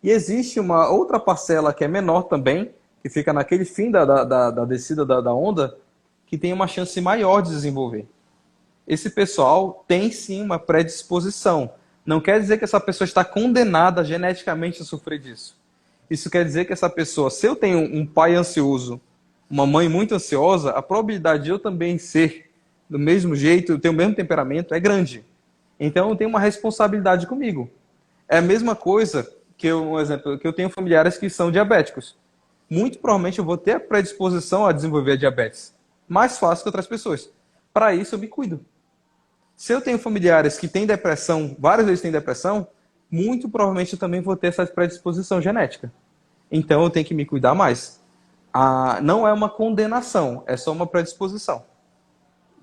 E existe uma outra parcela que é menor também, que fica naquele fim da descida da onda, que tem uma chance maior de desenvolver. Esse pessoal tem sim uma predisposição. Não quer dizer que essa pessoa está condenada geneticamente a sofrer disso. Isso quer dizer que essa pessoa, se eu tenho um pai ansioso, uma mãe muito ansiosa, a probabilidade de eu também ser do mesmo jeito, ter o mesmo temperamento, é grande. Então eu tenho uma responsabilidade comigo. É a mesma coisa que um exemplo, que eu tenho familiares que são diabéticos. Muito provavelmente eu vou ter a predisposição a desenvolver a diabetes. Mais fácil que outras pessoas. Para isso eu me cuido. Se eu tenho familiares que têm depressão, várias vezes têm depressão, muito provavelmente eu também vou ter essa predisposição genética. Então eu tenho que me cuidar mais. Não é uma condenação, é só uma predisposição.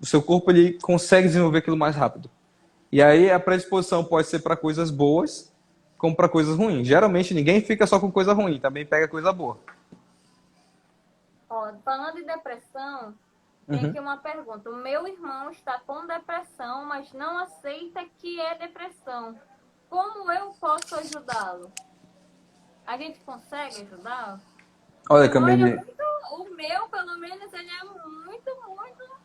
O seu corpo ele consegue desenvolver aquilo mais rápido. E aí a predisposição pode ser para coisas boas, como para coisas ruins. Geralmente ninguém fica só com coisa ruim, também pega coisa boa. Ó, falando de depressão, tem aqui uma pergunta. O meu irmão está com depressão, mas não aceita que é depressão. Como eu posso ajudá-lo? A gente consegue ajudá-lo? Olha, Camille. O meu, pelo menos, ele é muito horrível.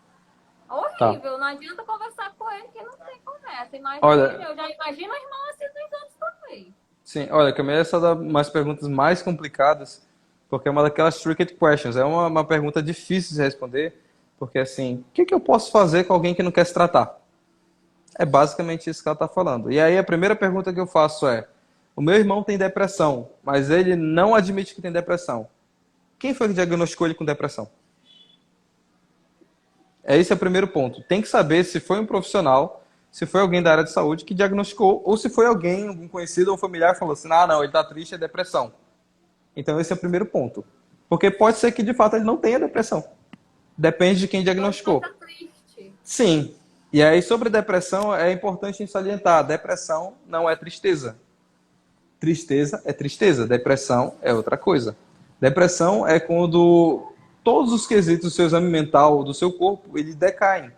Tá. Não adianta conversar com ele que não tem conversa. Eu já imagino o irmão assim dos outros também. Sim, olha, Camille, essa é das perguntas mais complicadas, porque é uma daquelas tricky questions. É uma pergunta difícil de responder, porque assim, o que eu posso fazer com alguém que não quer se tratar? É basicamente isso que ela está falando. E aí a primeira pergunta que eu faço é, o meu irmão tem depressão, mas ele não admite que tem depressão. Quem foi que diagnosticou ele com depressão? Esse é o primeiro ponto. Tem que saber se foi um profissional, se foi alguém da área de saúde que diagnosticou, ou se foi alguém, um conhecido ou um familiar, falou assim, não, ele está triste, é depressão. Então esse é o primeiro ponto. Porque pode ser que de fato ele não tenha depressão. Depende de quem diagnosticou. Ele está triste. Sim. E aí sobre depressão é importante salientar, depressão não é tristeza. Tristeza é tristeza, depressão é outra coisa. Depressão é quando todos os quesitos do seu exame mental, do seu corpo, eles decaem.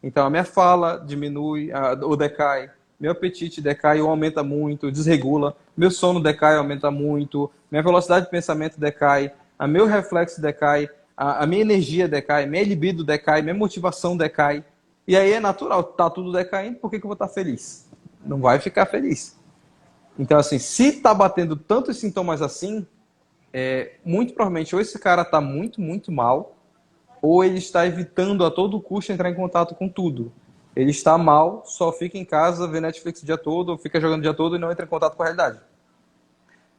Então a minha fala diminui ou decai, meu apetite decai ou aumenta muito, desregula, meu sono decai ou aumenta muito, minha velocidade de pensamento decai, a meu reflexo decai, a minha energia decai, minha libido decai, minha motivação decai. E aí é natural, tá tudo decaindo, por que eu vou estar feliz? Não vai ficar feliz. Então assim, se tá batendo tantos sintomas assim, muito provavelmente ou esse cara está muito mal, ou ele está evitando a todo custo entrar em contato com tudo. Ele está mal, só fica em casa, vê Netflix o dia todo, ou fica jogando o dia todo e não entra em contato com a realidade.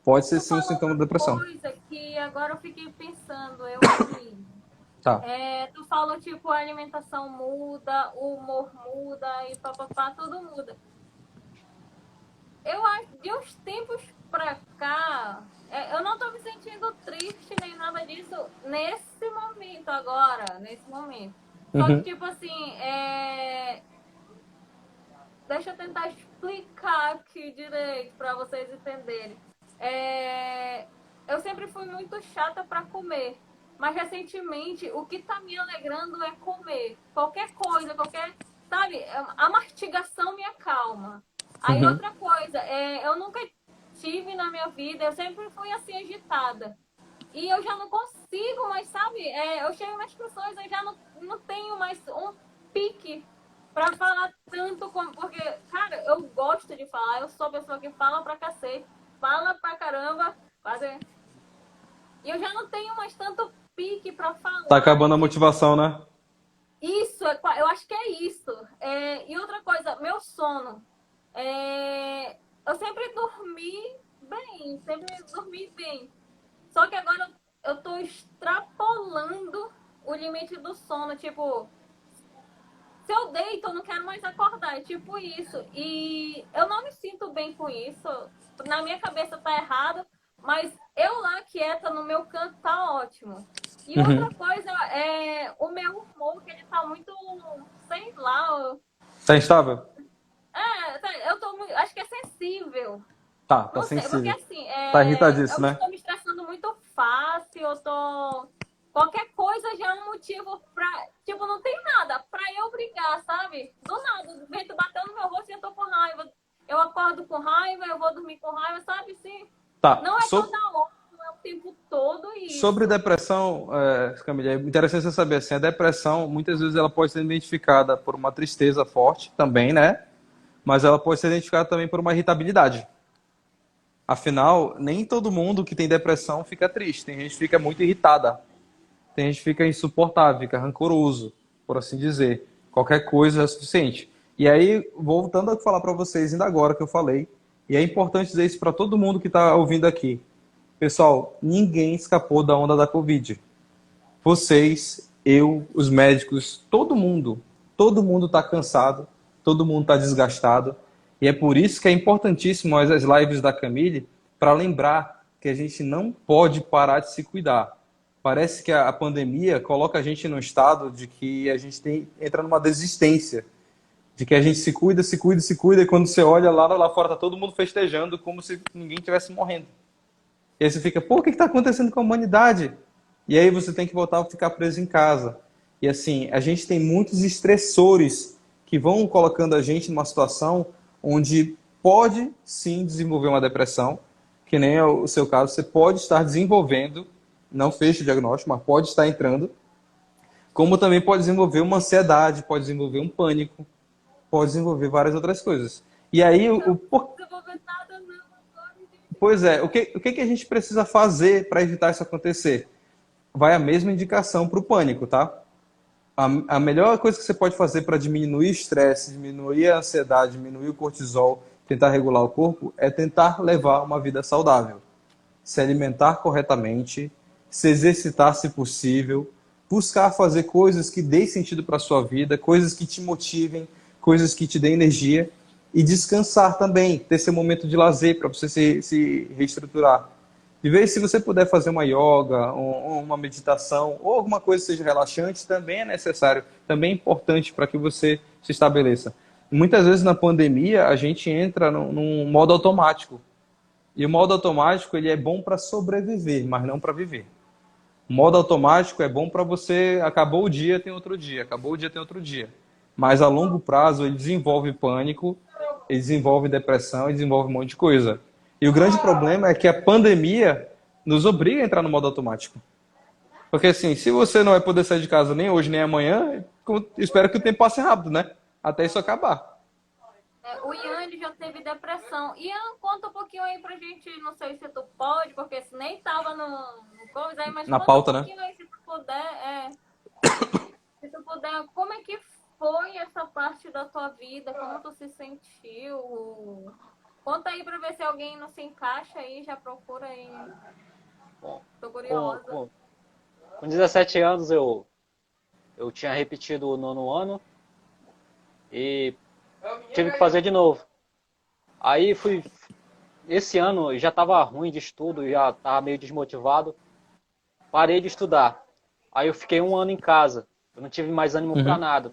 Pode ser sim um sintoma de depressão. Coisa que agora eu fiquei pensando, eu aqui. Tá. Tu falou tipo, a alimentação muda, o humor muda e papapá, tudo muda. Eu acho, de uns tempos pra cá, eu não tô me sentindo triste nem nada disso nesse momento agora, nesse momento. Só que, tipo assim, deixa eu tentar explicar aqui direito pra vocês entenderem. Eu sempre fui muito chata pra comer, mas recentemente o que tá me alegrando é comer. Qualquer coisa, sabe, a mastigação me acalma. Aí outra coisa, eu nunca tive na minha vida, eu sempre fui assim agitada. E eu já não consigo mais, sabe? Eu chego nas pessoas, eu já não tenho mais um pique pra falar tanto como... Porque, cara, eu gosto de falar, eu sou a pessoa que fala pra cacete, fala pra caramba, quase... E eu já não tenho mais tanto pique pra falar. Tá acabando a motivação, né? Isso, eu acho que é isso. E outra coisa, meu sono. Eu sempre dormi bem. Só que agora eu tô extrapolando o limite do sono. Tipo, se eu deito, eu não quero mais acordar. É tipo isso. E eu não me sinto bem com isso. Na minha cabeça tá errado. Mas eu lá quieta no meu canto tá ótimo. E outra coisa o meu humor, que ele tá muito, sei lá... Tá instável? Eu tô muito, acho que é sensível. Tá não sei, sensível. Porque assim, tá irritadíssimo, né? Eu tô me estressando muito fácil, qualquer coisa já é um motivo pra... Tipo, não tem nada pra eu brigar, sabe? Do nada, o vento bateu no meu rosto e eu tô com raiva. Eu acordo com raiva, eu vou dormir com raiva, sabe? Sim. Tá. Não é toda hora, não é tempo todo isso. Sobre depressão, Camila, é interessante você saber assim, a depressão, muitas vezes ela pode ser identificada por uma tristeza forte também, né? Mas ela pode ser identificada também por uma irritabilidade. Afinal, nem todo mundo que tem depressão fica triste. Tem gente que fica muito irritada. Tem gente que fica insuportável, fica rancoroso, por assim dizer. Qualquer coisa é suficiente. E aí, voltando a falar para vocês, ainda agora que eu falei, e é importante dizer isso para todo mundo que está ouvindo aqui. Pessoal, ninguém escapou da onda da Covid. Vocês, eu, os médicos, todo mundo está cansado, todo mundo está desgastado. E é por isso que é importantíssimo as lives da Camille, para lembrar que a gente não pode parar de se cuidar. Parece que a pandemia coloca a gente num estado de que a gente entra numa desistência, de que a gente se cuida, se cuida, se cuida, e quando você olha lá fora, tá todo mundo festejando como se ninguém estivesse morrendo. E aí você fica, pô, o que está acontecendo com a humanidade? E aí você tem que voltar a ficar preso em casa. E assim, a gente tem muitos estressores que vão colocando a gente numa situação onde pode sim desenvolver uma depressão, que nem é o seu caso, você pode estar desenvolvendo, não fecha o diagnóstico, mas pode estar entrando, como também pode desenvolver uma ansiedade, pode desenvolver um pânico, pode desenvolver várias outras coisas. E aí, pois é, o que a gente precisa fazer para evitar isso acontecer? Vai a mesma indicação para o pânico, tá? A melhor coisa que você pode fazer para diminuir o estresse, diminuir a ansiedade, diminuir o cortisol, tentar regular o corpo, é tentar levar uma vida saudável. Se alimentar corretamente, se exercitar se possível, buscar fazer coisas que deem sentido para a sua vida, coisas que te motivem, coisas que te deem energia, e descansar também, ter seu momento de lazer para você se reestruturar. De vez se você puder fazer uma yoga, uma meditação, ou alguma coisa que seja relaxante, também é necessário, também é importante para que você se estabeleça. Muitas vezes na pandemia a gente entra num modo automático. E o modo automático ele é bom para sobreviver, mas não para viver. O modo automático é bom para você, acabou o dia, tem outro dia, acabou o dia, tem outro dia. Mas a longo prazo ele desenvolve pânico, ele desenvolve depressão, ele desenvolve um monte de coisa. E o grande problema é que a pandemia nos obriga a entrar no modo automático. Porque assim, se você não vai poder sair de casa nem hoje nem amanhã, espero que o tempo passe rápido, né? Até isso acabar. O Ian, ele já teve depressão. Ian, conta um pouquinho aí pra gente, não sei se tu pode, porque se nem tava no coisa aí, mas na conta pauta, um pouquinho aí, se tu puder, se tu puder, como é que foi essa parte da tua vida, como tu se sentiu? Conta aí pra ver se alguém não se encaixa aí, já procura aí. Bom, tô curiosa. Com 17 anos eu tinha repetido o 9º ano e tive que fazer de novo. Aí esse ano já estava ruim de estudo, já estava meio desmotivado, parei de estudar. Aí eu fiquei 1 ano em casa, eu não tive mais ânimo para nada,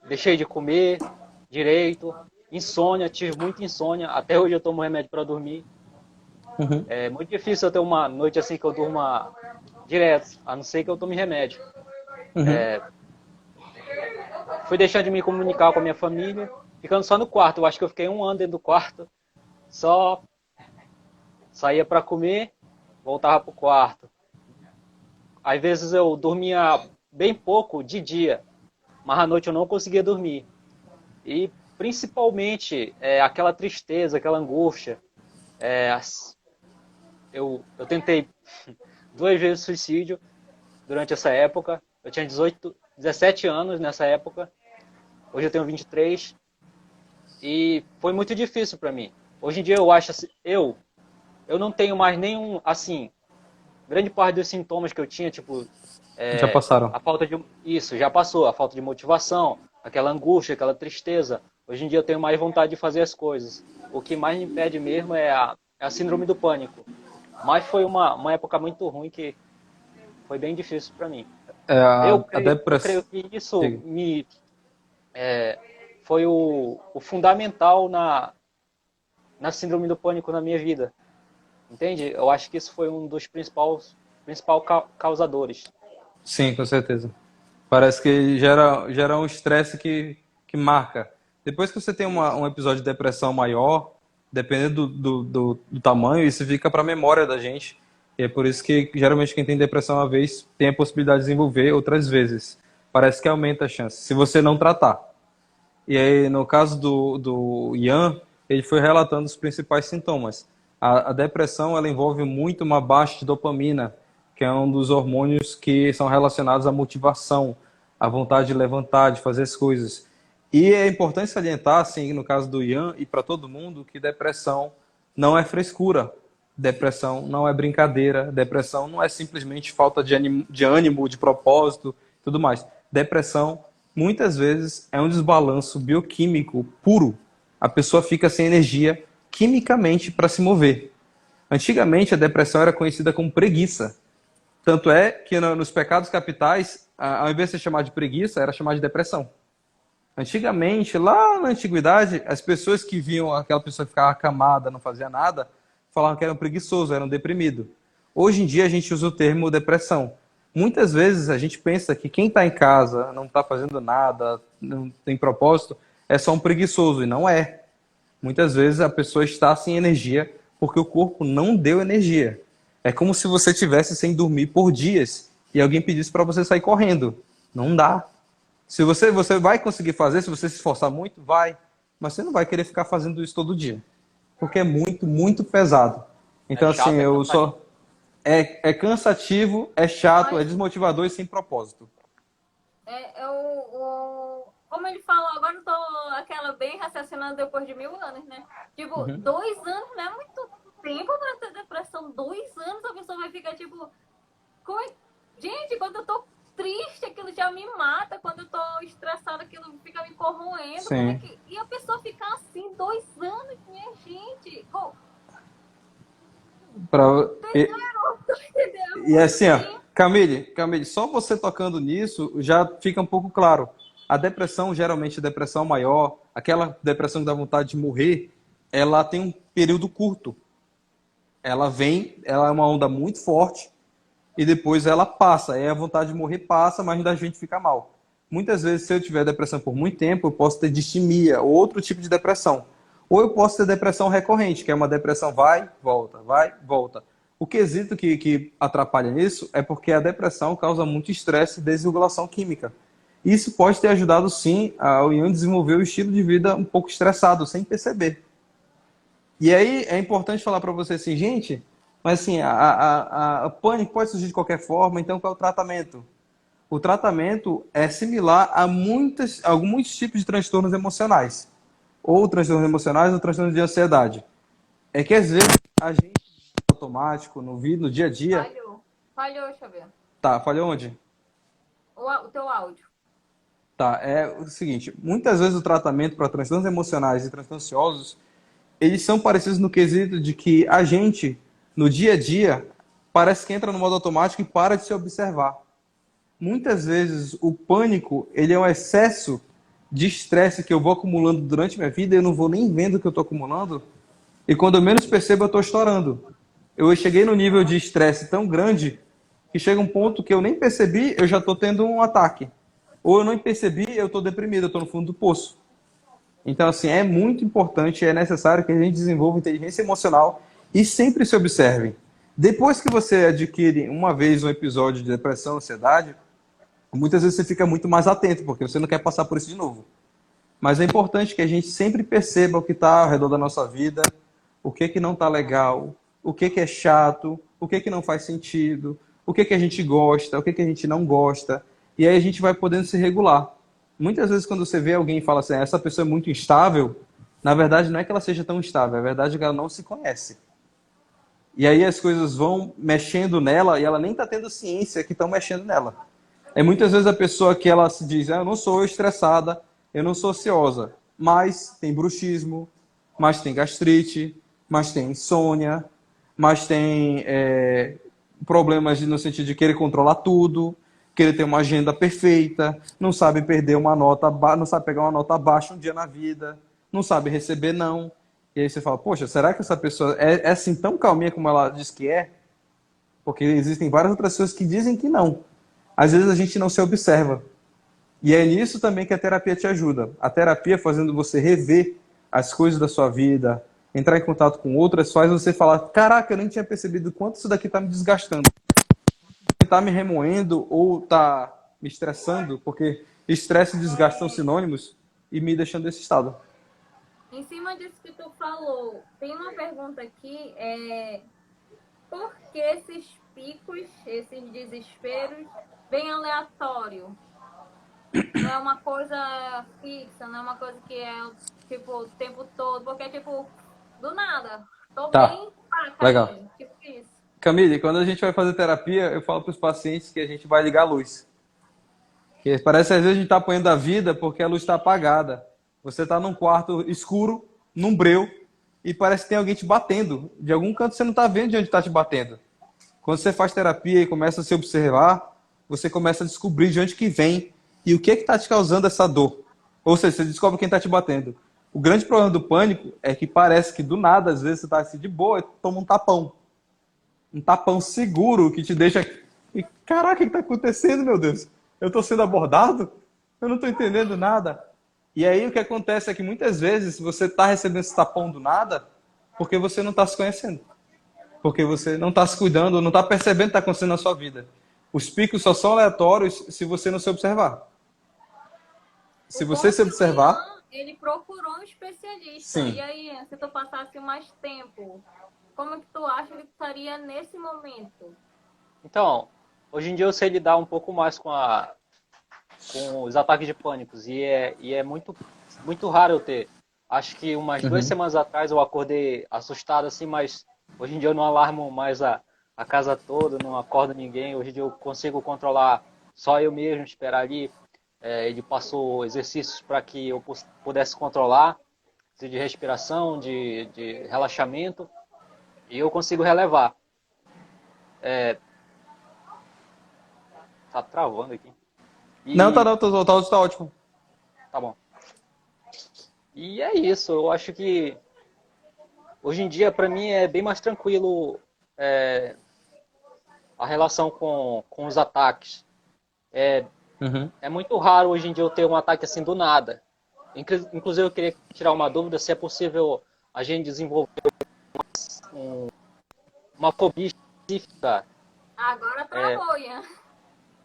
deixei de comer direito, insônia, tive muita insônia, até hoje eu tomo remédio para dormir. É muito difícil eu ter uma noite assim que eu durma direto, a não ser que eu tome remédio. Fui deixando de me comunicar com a minha família, ficando só no quarto. Eu acho que eu fiquei 1 ano dentro do quarto, só saía para comer, voltava pro quarto. Às vezes eu dormia bem pouco de dia, mas à noite eu não conseguia dormir. E principalmente aquela tristeza, aquela angústia. Eu tentei 2 vezes suicídio durante essa época. Eu tinha 17 anos nessa época. Hoje eu tenho 23. E foi muito difícil para mim. Hoje em dia eu acho assim, eu não tenho mais nenhum, assim, grande parte dos sintomas que eu tinha, tipo... já passaram. A falta de... Isso, já passou. A falta de motivação, aquela angústia, aquela tristeza. Hoje em dia eu tenho mais vontade de fazer as coisas. O que mais me impede mesmo é a síndrome do pânico. Mas foi uma época muito ruim que foi bem difícil para mim. Eu creio que isso foi o fundamental na síndrome do pânico na minha vida. Entende? Eu acho que isso foi um dos principais causadores. Sim, com certeza. Parece que gera um estresse que marca. Depois que você tem um episódio de depressão maior, Dependendo do tamanho, isso fica para a memória da gente. E é por isso que, geralmente, quem tem depressão uma vez tem a possibilidade de desenvolver outras vezes. Parece que aumenta a chance, se você não tratar. E aí, no caso do Ian, ele foi relatando os principais sintomas. A depressão, ela envolve muito uma baixa de dopamina, que é um dos hormônios que são relacionados à motivação, à vontade de levantar, de fazer as coisas. E é importante salientar, assim, no caso do Ian e para todo mundo, que depressão não é frescura, depressão não é brincadeira, depressão não é simplesmente falta de ânimo, de propósito, tudo mais. Depressão, muitas vezes, é um desbalanço bioquímico puro. A pessoa fica sem energia quimicamente para se mover. Antigamente, a depressão era conhecida como preguiça. Tanto é que nos pecados capitais, ao invés de ser chamado de preguiça, era chamado de depressão. Antigamente, lá na antiguidade, as pessoas que viam aquela pessoa que ficava acamada, não fazia nada, falavam que era um preguiçoso, era um deprimido. Hoje em dia, a gente usa o termo depressão. Muitas vezes, a gente pensa que quem está em casa, não está fazendo nada, não tem propósito, é só um preguiçoso, e não é. Muitas vezes, a pessoa está sem energia porque o corpo não deu energia. É como se você estivesse sem dormir por dias e alguém pedisse para você sair correndo. Não dá. Se você vai conseguir fazer, se você se esforçar muito, vai. Mas você não vai querer ficar fazendo isso todo dia. Porque é muito, muito pesado. Então, chato, assim, eu cansativo. só... É cansativo, é chato, é desmotivador e sem propósito. Como ele falou, agora eu tô aquela bem raciocinando depois de 1000 anos, né? Tipo, 2 anos não é muito tempo pra ter depressão. 2 anos a pessoa vai ficar tipo... Gente, quando eu tô triste, aquilo já me mata. Quando eu tô estressada, aquilo fica me corroendo. Sim. E a pessoa ficar assim 2 anos, minha gente. Entendeu? E assim, ó, Camille, só você tocando nisso já fica um pouco claro. A depressão, geralmente a depressão maior, aquela depressão que dá vontade de morrer, ela tem um período curto. Ela é uma onda muito forte e depois ela passa. Aí a vontade de morrer passa, mas ainda a gente fica mal. Muitas vezes, se eu tiver depressão por muito tempo, eu posso ter distimia ou outro tipo de depressão. Ou eu posso ter depressão recorrente, que é uma depressão vai, volta. O quesito que atrapalha nisso é porque a depressão causa muito estresse e desregulação química. Isso pode ter ajudado, sim, ao Ian desenvolver o estilo de vida um pouco estressado, sem perceber. E aí é importante falar para você assim, gente, mas assim, a pânico pode surgir de qualquer forma, então qual é o tratamento? O tratamento é similar a muitos tipos de transtornos emocionais. Ou transtornos emocionais ou transtornos de ansiedade. É que às vezes a gente, no automático, no dia a dia... Falhou, deixa eu ver. Tá, falhou onde? O teu áudio. Tá, é o seguinte, muitas vezes o tratamento para transtornos emocionais e transtornos ansiosos, eles são parecidos no quesito de que a gente, no dia a dia, parece que entra no modo automático e para de se observar. Muitas vezes o pânico, ele é um excesso de estresse que eu vou acumulando durante minha vida e eu não vou nem vendo o que eu estou acumulando. E quando eu menos percebo, eu estou estourando. Eu cheguei no nível de estresse tão grande que chega um ponto que eu nem percebi, eu já estou tendo um ataque. Ou eu não percebi, eu estou deprimido, eu estou no fundo do poço. Então, assim, é muito importante, é necessário que a gente desenvolva inteligência emocional e sempre se observe. Depois que você adquire uma vez um episódio de depressão, ansiedade, muitas vezes você fica muito mais atento, porque você não quer passar por isso de novo. Mas é importante que a gente sempre perceba o que está ao redor da nossa vida, o que não está legal, o que é chato, o que não faz sentido, o que a gente gosta, o que a gente não gosta. E aí a gente vai podendo se regular. Muitas vezes quando você vê alguém e fala assim, essa pessoa é muito instável, na verdade não é que ela seja tão instável, a verdade é que ela não se conhece. E aí as coisas vão mexendo nela e ela nem está tendo ciência que estão mexendo nela. É muitas vezes a pessoa que ela se diz, eu não sou estressada, eu não sou ansiosa, mas tem bruxismo, mas tem gastrite, mas tem insônia, mas tem problemas no sentido de querer controlar tudo, querer ter uma agenda perfeita, não sabe perder uma nota, não sabe pegar uma nota baixa um dia na vida, não sabe receber não. E aí você fala, poxa, será que essa pessoa é assim tão calminha como ela diz que é? Porque existem várias outras pessoas que dizem que não. Às vezes a gente não se observa. E é nisso também que a terapia te ajuda. A terapia fazendo você rever as coisas da sua vida, entrar em contato com outras, faz você falar, caraca, eu nem tinha percebido o quanto isso daqui está me desgastando. Está me remoendo ou está me estressando, porque estresse e desgaste são sinônimos, e me deixando nesse estado. Em cima disso que tu falou, tem uma pergunta aqui, por que esses picos, esses desesperos, vêm aleatório? Não é uma coisa fixa, não é uma coisa que é, tipo, o tempo todo, porque, tipo, do nada, tô Tá, bem, pá, legal. caí, tipo isso. Camille, quando a gente vai fazer terapia, eu falo para os pacientes que a gente vai ligar a luz. Que parece que às vezes a gente está apanhando a vida porque a luz está apagada. Você está num quarto escuro, num breu, e parece que tem alguém te batendo. De algum canto você não está vendo de onde está te batendo. Quando você faz terapia e começa a se observar, você começa a descobrir de onde que vem e o que está te causando essa dor. Ou seja, você descobre quem está te batendo. O grande problema do pânico é que parece que do nada, às vezes você está assim de boa e toma um tapão. Um tapão seguro que te deixa... E, caraca, o que está acontecendo, meu Deus? Eu estou sendo abordado? Eu não estou entendendo nada. E aí o que acontece é que muitas vezes você está recebendo esse tapão do nada porque você não está se conhecendo. Porque você não está se cuidando, não está percebendo o que está acontecendo na sua vida. Os picos só são aleatórios se você não se observar. Se você se observar... Ian, ele procurou um especialista. Sim. E aí, se tu passasse mais tempo, como é que tu acha que tu estaria nesse momento? Então, hoje em dia eu sei lidar um pouco mais com os ataques de pânicos e é muito, muito raro eu ter. Acho que umas 2 semanas atrás eu acordei assustado assim, mas hoje em dia eu não alarmo mais a casa toda, não acordo ninguém. Hoje em dia eu consigo controlar só eu mesmo, esperar ali. Ele passou exercícios para que eu pudesse controlar, de respiração, de relaxamento, e eu consigo relevar. Tá travando aqui. Não, tá não, o áudio tá ótimo. Tá bom. E é isso, eu acho que hoje em dia para mim é bem mais tranquilo a relação com os ataques. É muito raro hoje em dia eu ter um ataque assim do nada. Inclusive eu queria tirar uma dúvida se é possível a gente desenvolver uma fobia específica. Agora travou, Ian.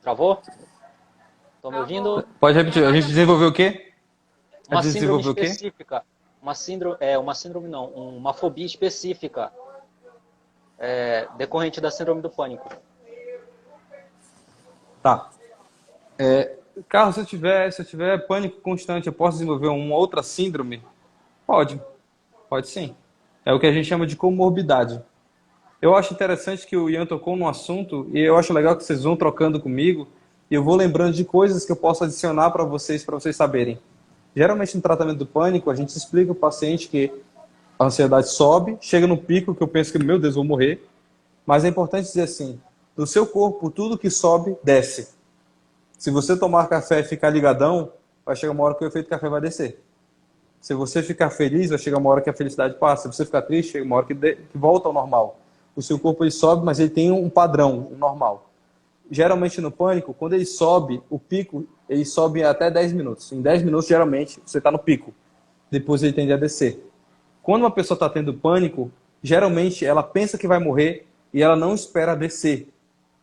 Travou? Estão me ouvindo? Pode repetir, a gente desenvolveu o quê? Uma síndrome desenvolveu o quê? específica. Uma síndrome não, uma fobia específica decorrente da síndrome do pânico. Tá. Carlos, se eu tiver pânico constante, eu posso desenvolver uma outra síndrome? Pode sim. É o que a gente chama de comorbidade. Eu acho interessante que o Ian tocou num assunto e eu acho legal que vocês vão trocando comigo e eu vou lembrando de coisas que eu posso adicionar para vocês saberem. Geralmente no tratamento do pânico, a gente explica ao paciente que a ansiedade sobe, chega no pico que eu penso que, meu Deus, vou morrer. Mas é importante dizer assim, no seu corpo, tudo que sobe, desce. Se você tomar café e ficar ligadão, vai chegar uma hora que o efeito café vai descer. Se você ficar feliz, vai chegar uma hora que a felicidade passa. Se você ficar triste, chega uma hora que volta ao normal. O seu corpo ele sobe, mas ele tem um padrão, um normal. Geralmente no pânico, quando ele sobe, o pico, ele sobe até 10 minutos. Em 10 minutos, geralmente, você está no pico. Depois ele tende a descer. Quando uma pessoa está tendo pânico, geralmente ela pensa que vai morrer e ela não espera descer.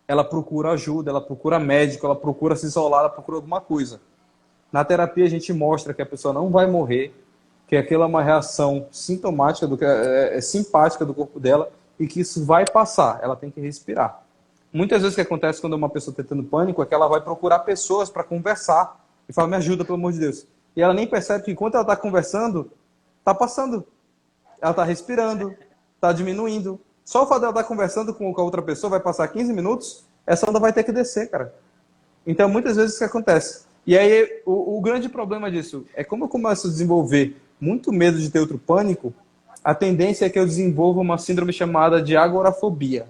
Ela procura ajuda, ela procura médico, ela procura se isolar, ela procura alguma coisa. Na terapia a gente mostra que a pessoa não vai morrer, que aquela é uma reação sintomática, simpática do corpo dela e que isso vai passar, ela tem que respirar. Muitas vezes o que acontece quando uma pessoa está tendo pânico é que ela vai procurar pessoas para conversar e fala, me ajuda, pelo amor de Deus. E ela nem percebe que enquanto ela está conversando, está passando. Ela está respirando, está diminuindo. Só o fato dela estar conversando com a outra pessoa vai passar 15 minutos, essa onda vai ter que descer, cara. Então, muitas vezes isso que acontece. E aí, o grande problema disso é como eu começo a desenvolver muito medo de ter outro pânico, a tendência é que eu desenvolva uma síndrome chamada de agorafobia.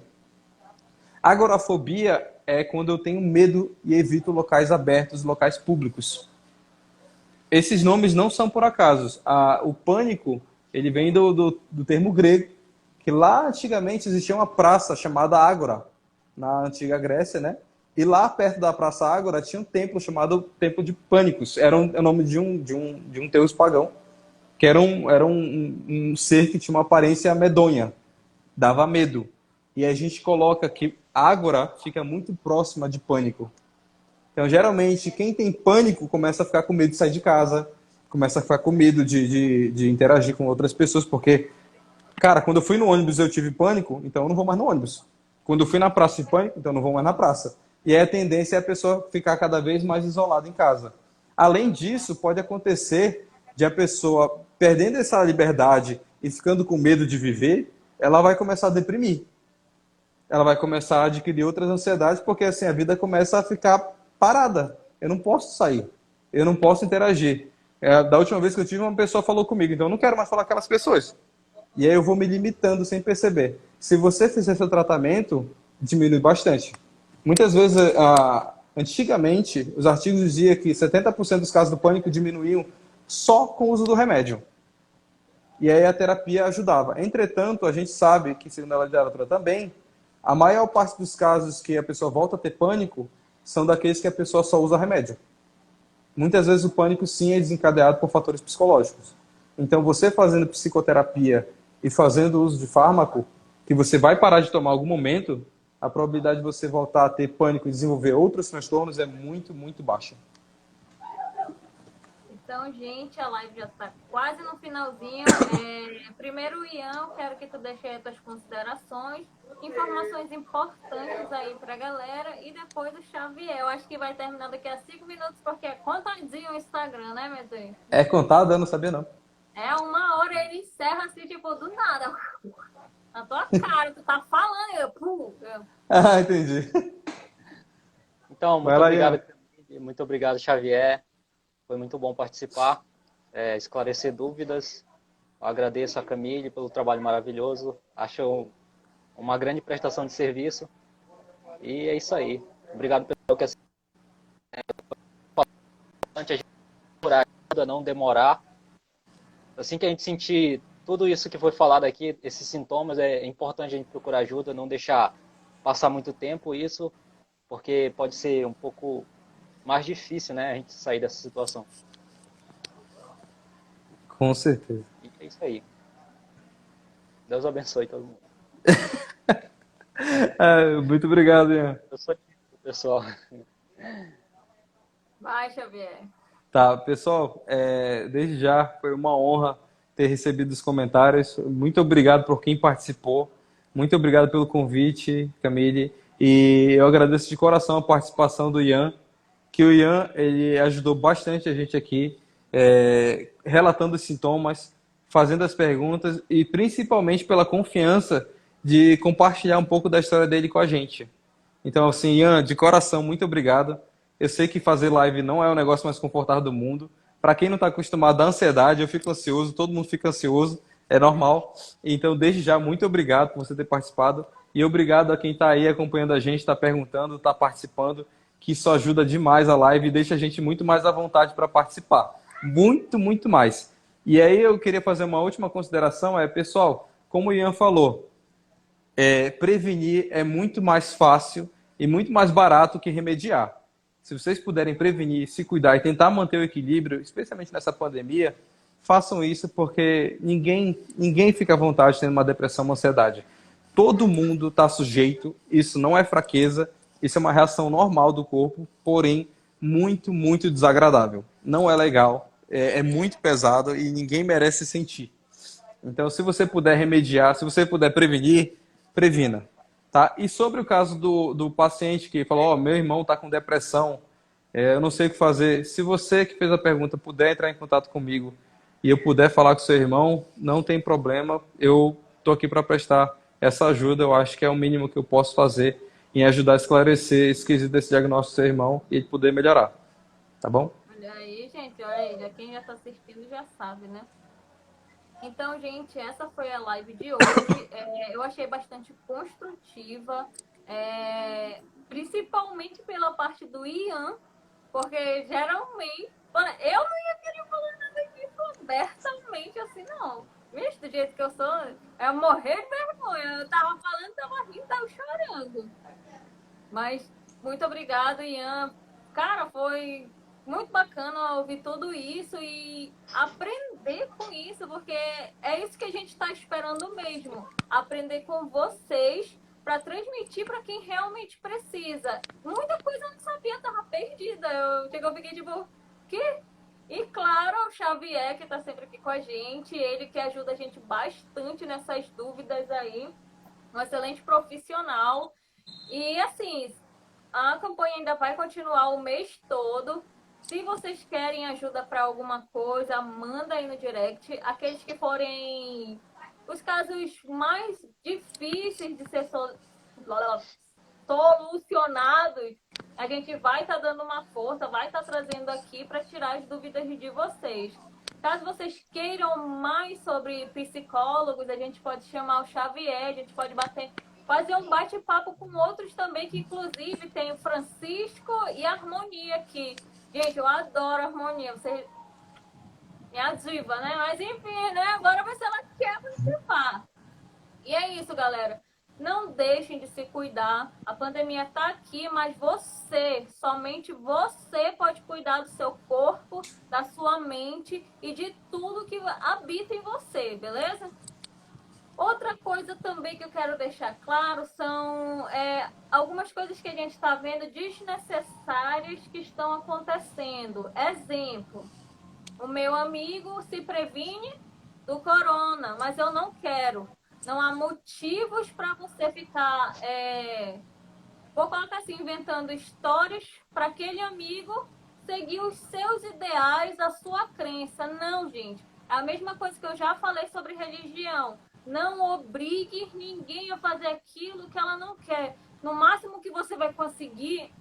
Agorafobia é quando eu tenho medo e evito locais abertos, locais públicos. Esses nomes não são por acaso. O pânico, ele vem do termo grego, que lá antigamente existia uma praça chamada Ágora, na antiga Grécia, né? E lá perto da Praça Ágora tinha um templo chamado Templo de Pânicos. Era o nome de um deus pagão. que era um ser que tinha uma aparência medonha, dava medo. E a gente coloca que ágora fica muito próxima de pânico. Então, geralmente, quem tem pânico começa a ficar com medo de sair de casa, começa a ficar com medo de interagir com outras pessoas, porque, cara, quando eu fui no ônibus eu tive pânico, então eu não vou mais no ônibus. Quando eu fui na praça de pânico, então eu não vou mais na praça. E aí a tendência é a pessoa ficar cada vez mais isolada em casa. Além disso, pode acontecer de a pessoa perdendo essa liberdade e ficando com medo de viver, ela vai começar a deprimir. Ela vai começar a adquirir outras ansiedades, porque assim a vida começa a ficar parada. Eu não posso sair, eu não posso interagir. Da última vez que eu tive, uma pessoa falou comigo, então eu não quero mais falar com aquelas pessoas. E aí eu vou me limitando sem perceber. Se você fizer seu tratamento, diminui bastante. Muitas vezes, antigamente, os artigos diziam que 70% dos casos do pânico diminuíam só com o uso do remédio. E aí a terapia ajudava. Entretanto, a gente sabe que, segundo a literatura também, a maior parte dos casos que a pessoa volta a ter pânico são daqueles que a pessoa só usa remédio. Muitas vezes o pânico sim é desencadeado por fatores psicológicos. Então você fazendo psicoterapia e fazendo uso de fármaco, que você vai parar de tomar em algum momento, a probabilidade de você voltar a ter pânico e desenvolver outros transtornos é muito, muito baixa. Então, gente, a live já está quase no finalzinho. Primeiro, Ian, quero que tu deixe aí as tuas considerações, informações importantes aí para a galera, e depois o Xavier. Eu acho que vai terminar daqui a 5 minutos, porque é contadinho o Instagram, né, meu Deus? É contado? Eu não sabia, não. É 1 hora, ele encerra assim, tipo, do nada. Na tua cara, tu tá falando, Ah, entendi. Então, Vai lá, Ian. muito obrigado, Xavier. Foi muito bom participar, esclarecer dúvidas. Eu agradeço a Camille pelo trabalho maravilhoso. Acho uma grande prestação de serviço. E é isso aí. Obrigado pelo que é importante a gente procurar ajuda, não demorar. Assim que a gente sentir tudo isso que foi falado aqui, esses sintomas, é importante a gente procurar ajuda, não deixar passar muito tempo isso, porque pode ser um pouco mais difícil, né, a gente sair dessa situação. Com certeza. E é isso aí. Deus abençoe todo mundo. Muito obrigado, Ian. Eu sou pessoal. Vai, Xavier. Tá, pessoal, desde já foi uma honra ter recebido os comentários. Muito obrigado por quem participou. Muito obrigado pelo convite, Camille. E eu agradeço de coração a participação do Ian, que o Ian ele ajudou bastante a gente aqui, relatando os sintomas, fazendo as perguntas e principalmente pela confiança de compartilhar um pouco da história dele com a gente. Então, assim, Ian, de coração, muito obrigado. Eu sei que fazer live não é o negócio mais confortável do mundo. Para quem não está acostumado à ansiedade, eu fico ansioso, todo mundo fica ansioso, é normal. Então, desde já, muito obrigado por você ter participado. E obrigado a quem está aí acompanhando a gente, está perguntando, está participando, que isso ajuda demais a live e deixa a gente muito mais à vontade para participar. Muito, muito mais. E aí eu queria fazer uma última consideração, pessoal, como o Ian falou, prevenir é muito mais fácil e muito mais barato que remediar. Se vocês puderem prevenir, se cuidar e tentar manter o equilíbrio, especialmente nessa pandemia, façam isso porque ninguém fica à vontade tendo uma depressão, uma ansiedade. Todo mundo está sujeito, isso não é fraqueza, isso é uma reação normal do corpo, porém muito, muito desagradável. Não é legal, é muito pesado e ninguém merece sentir. Então, se você puder remediar, se você puder prevenir, previna. Tá? E sobre o caso do paciente que falou, meu irmão está com depressão, eu não sei o que fazer. Se você que fez a pergunta puder entrar em contato comigo e eu puder falar com seu irmão, não tem problema, eu estou aqui para prestar essa ajuda, eu acho que é o mínimo que eu posso fazer em ajudar a esclarecer esse quesito desse diagnóstico do seu irmão e ele poder melhorar. Tá bom? Olha aí, gente, olha aí, já quem já está assistindo já sabe, né? Então, gente, essa foi a live de hoje. Eu achei bastante construtiva, principalmente pela parte do Ian, porque geralmente eu não ia querer falar nada disso abertamente assim, não. Vixe, do jeito que eu sou, eu morrer de vergonha. Eu tava falando, tava rindo, tava chorando. Mas muito obrigado, Ian. Cara, foi muito bacana ouvir tudo isso e aprender aprender com isso, porque é isso que a gente está esperando mesmo. Aprender com vocês para transmitir para quem realmente precisa. Muita coisa eu não sabia, tava perdida. Eu fiquei tipo, quê? E claro, o Xavier, que está sempre aqui com a gente, ele que ajuda a gente bastante nessas dúvidas aí, um excelente profissional. E assim, a campanha ainda vai continuar o mês todo. Se vocês querem ajuda para alguma coisa, manda aí no direct. Aqueles que forem os casos mais difíceis de ser solucionados, a gente vai estar dando uma força, vai estar trazendo aqui para tirar as dúvidas de vocês. Caso vocês queiram mais sobre psicólogos, a gente pode chamar o Xavier, a gente pode fazer um bate-papo com outros também, que inclusive tem o Francisco e a Harmonia aqui. Gente, eu adoro a Harmonia, você é a diva, né? Mas enfim, né? Agora vai ser ela que quer participar. E é isso, galera. Não deixem de se cuidar. A pandemia tá aqui, mas você, somente você pode cuidar do seu corpo, da sua mente e de tudo que habita em você, beleza? Outra coisa também que eu quero deixar claro são algumas coisas que a gente está vendo desnecessárias que estão acontecendo. Exemplo, o meu amigo se previne do corona, mas eu não quero. Não há motivos para você ficar, vou colocar assim, inventando histórias para aquele amigo seguir os seus ideais, a sua crença. Não, gente. É a mesma coisa que eu já falei sobre religião. Não obrigue ninguém a fazer aquilo que ela não quer. No máximo que você vai conseguir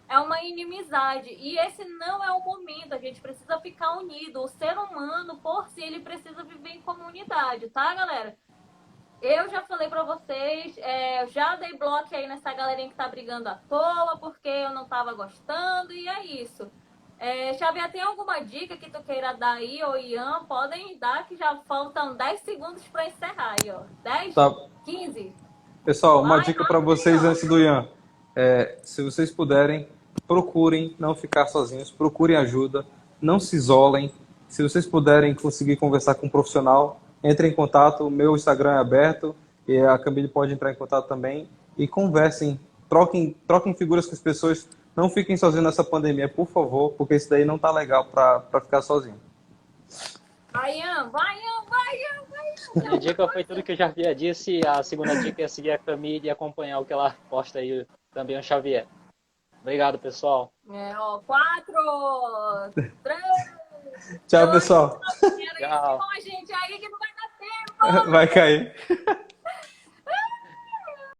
é uma inimizade. E esse não é o momento. A gente precisa ficar unido. O ser humano, por si, ele precisa viver em comunidade, tá, galera? Eu já falei pra vocês, eu já dei bloco aí nessa galerinha que tá brigando à toa, porque eu não tava gostando, e é isso. Xavier, tem alguma dica que tu queira dar aí, ou Ian? Podem dar, que já faltam 10 segundos pra encerrar aí, ó. 10, Tá. 15. Pessoal, uma dica para vocês antes do Ian. Se vocês puderem, procurem não ficar sozinhos, procurem ajuda, não se isolem. Se vocês puderem conseguir conversar com um profissional, entrem em contato, o meu Instagram é aberto, e a Camille pode entrar em contato também, e conversem, troquem figuras com as pessoas, não fiquem sozinhos nessa pandemia, por favor, porque isso daí não tá legal para ficar sozinho. Vai, Ian, vai, Ian, vai, Ian, vai, Ian. Minha dica foi tudo que eu já havia disse, a segunda dica é seguir a Camille e acompanhar o que ela posta aí, também o Xavier. Obrigado, pessoal. 4, 3... Tchau, pessoal. Com a gente aí que não vai dar tempo. Vai cair.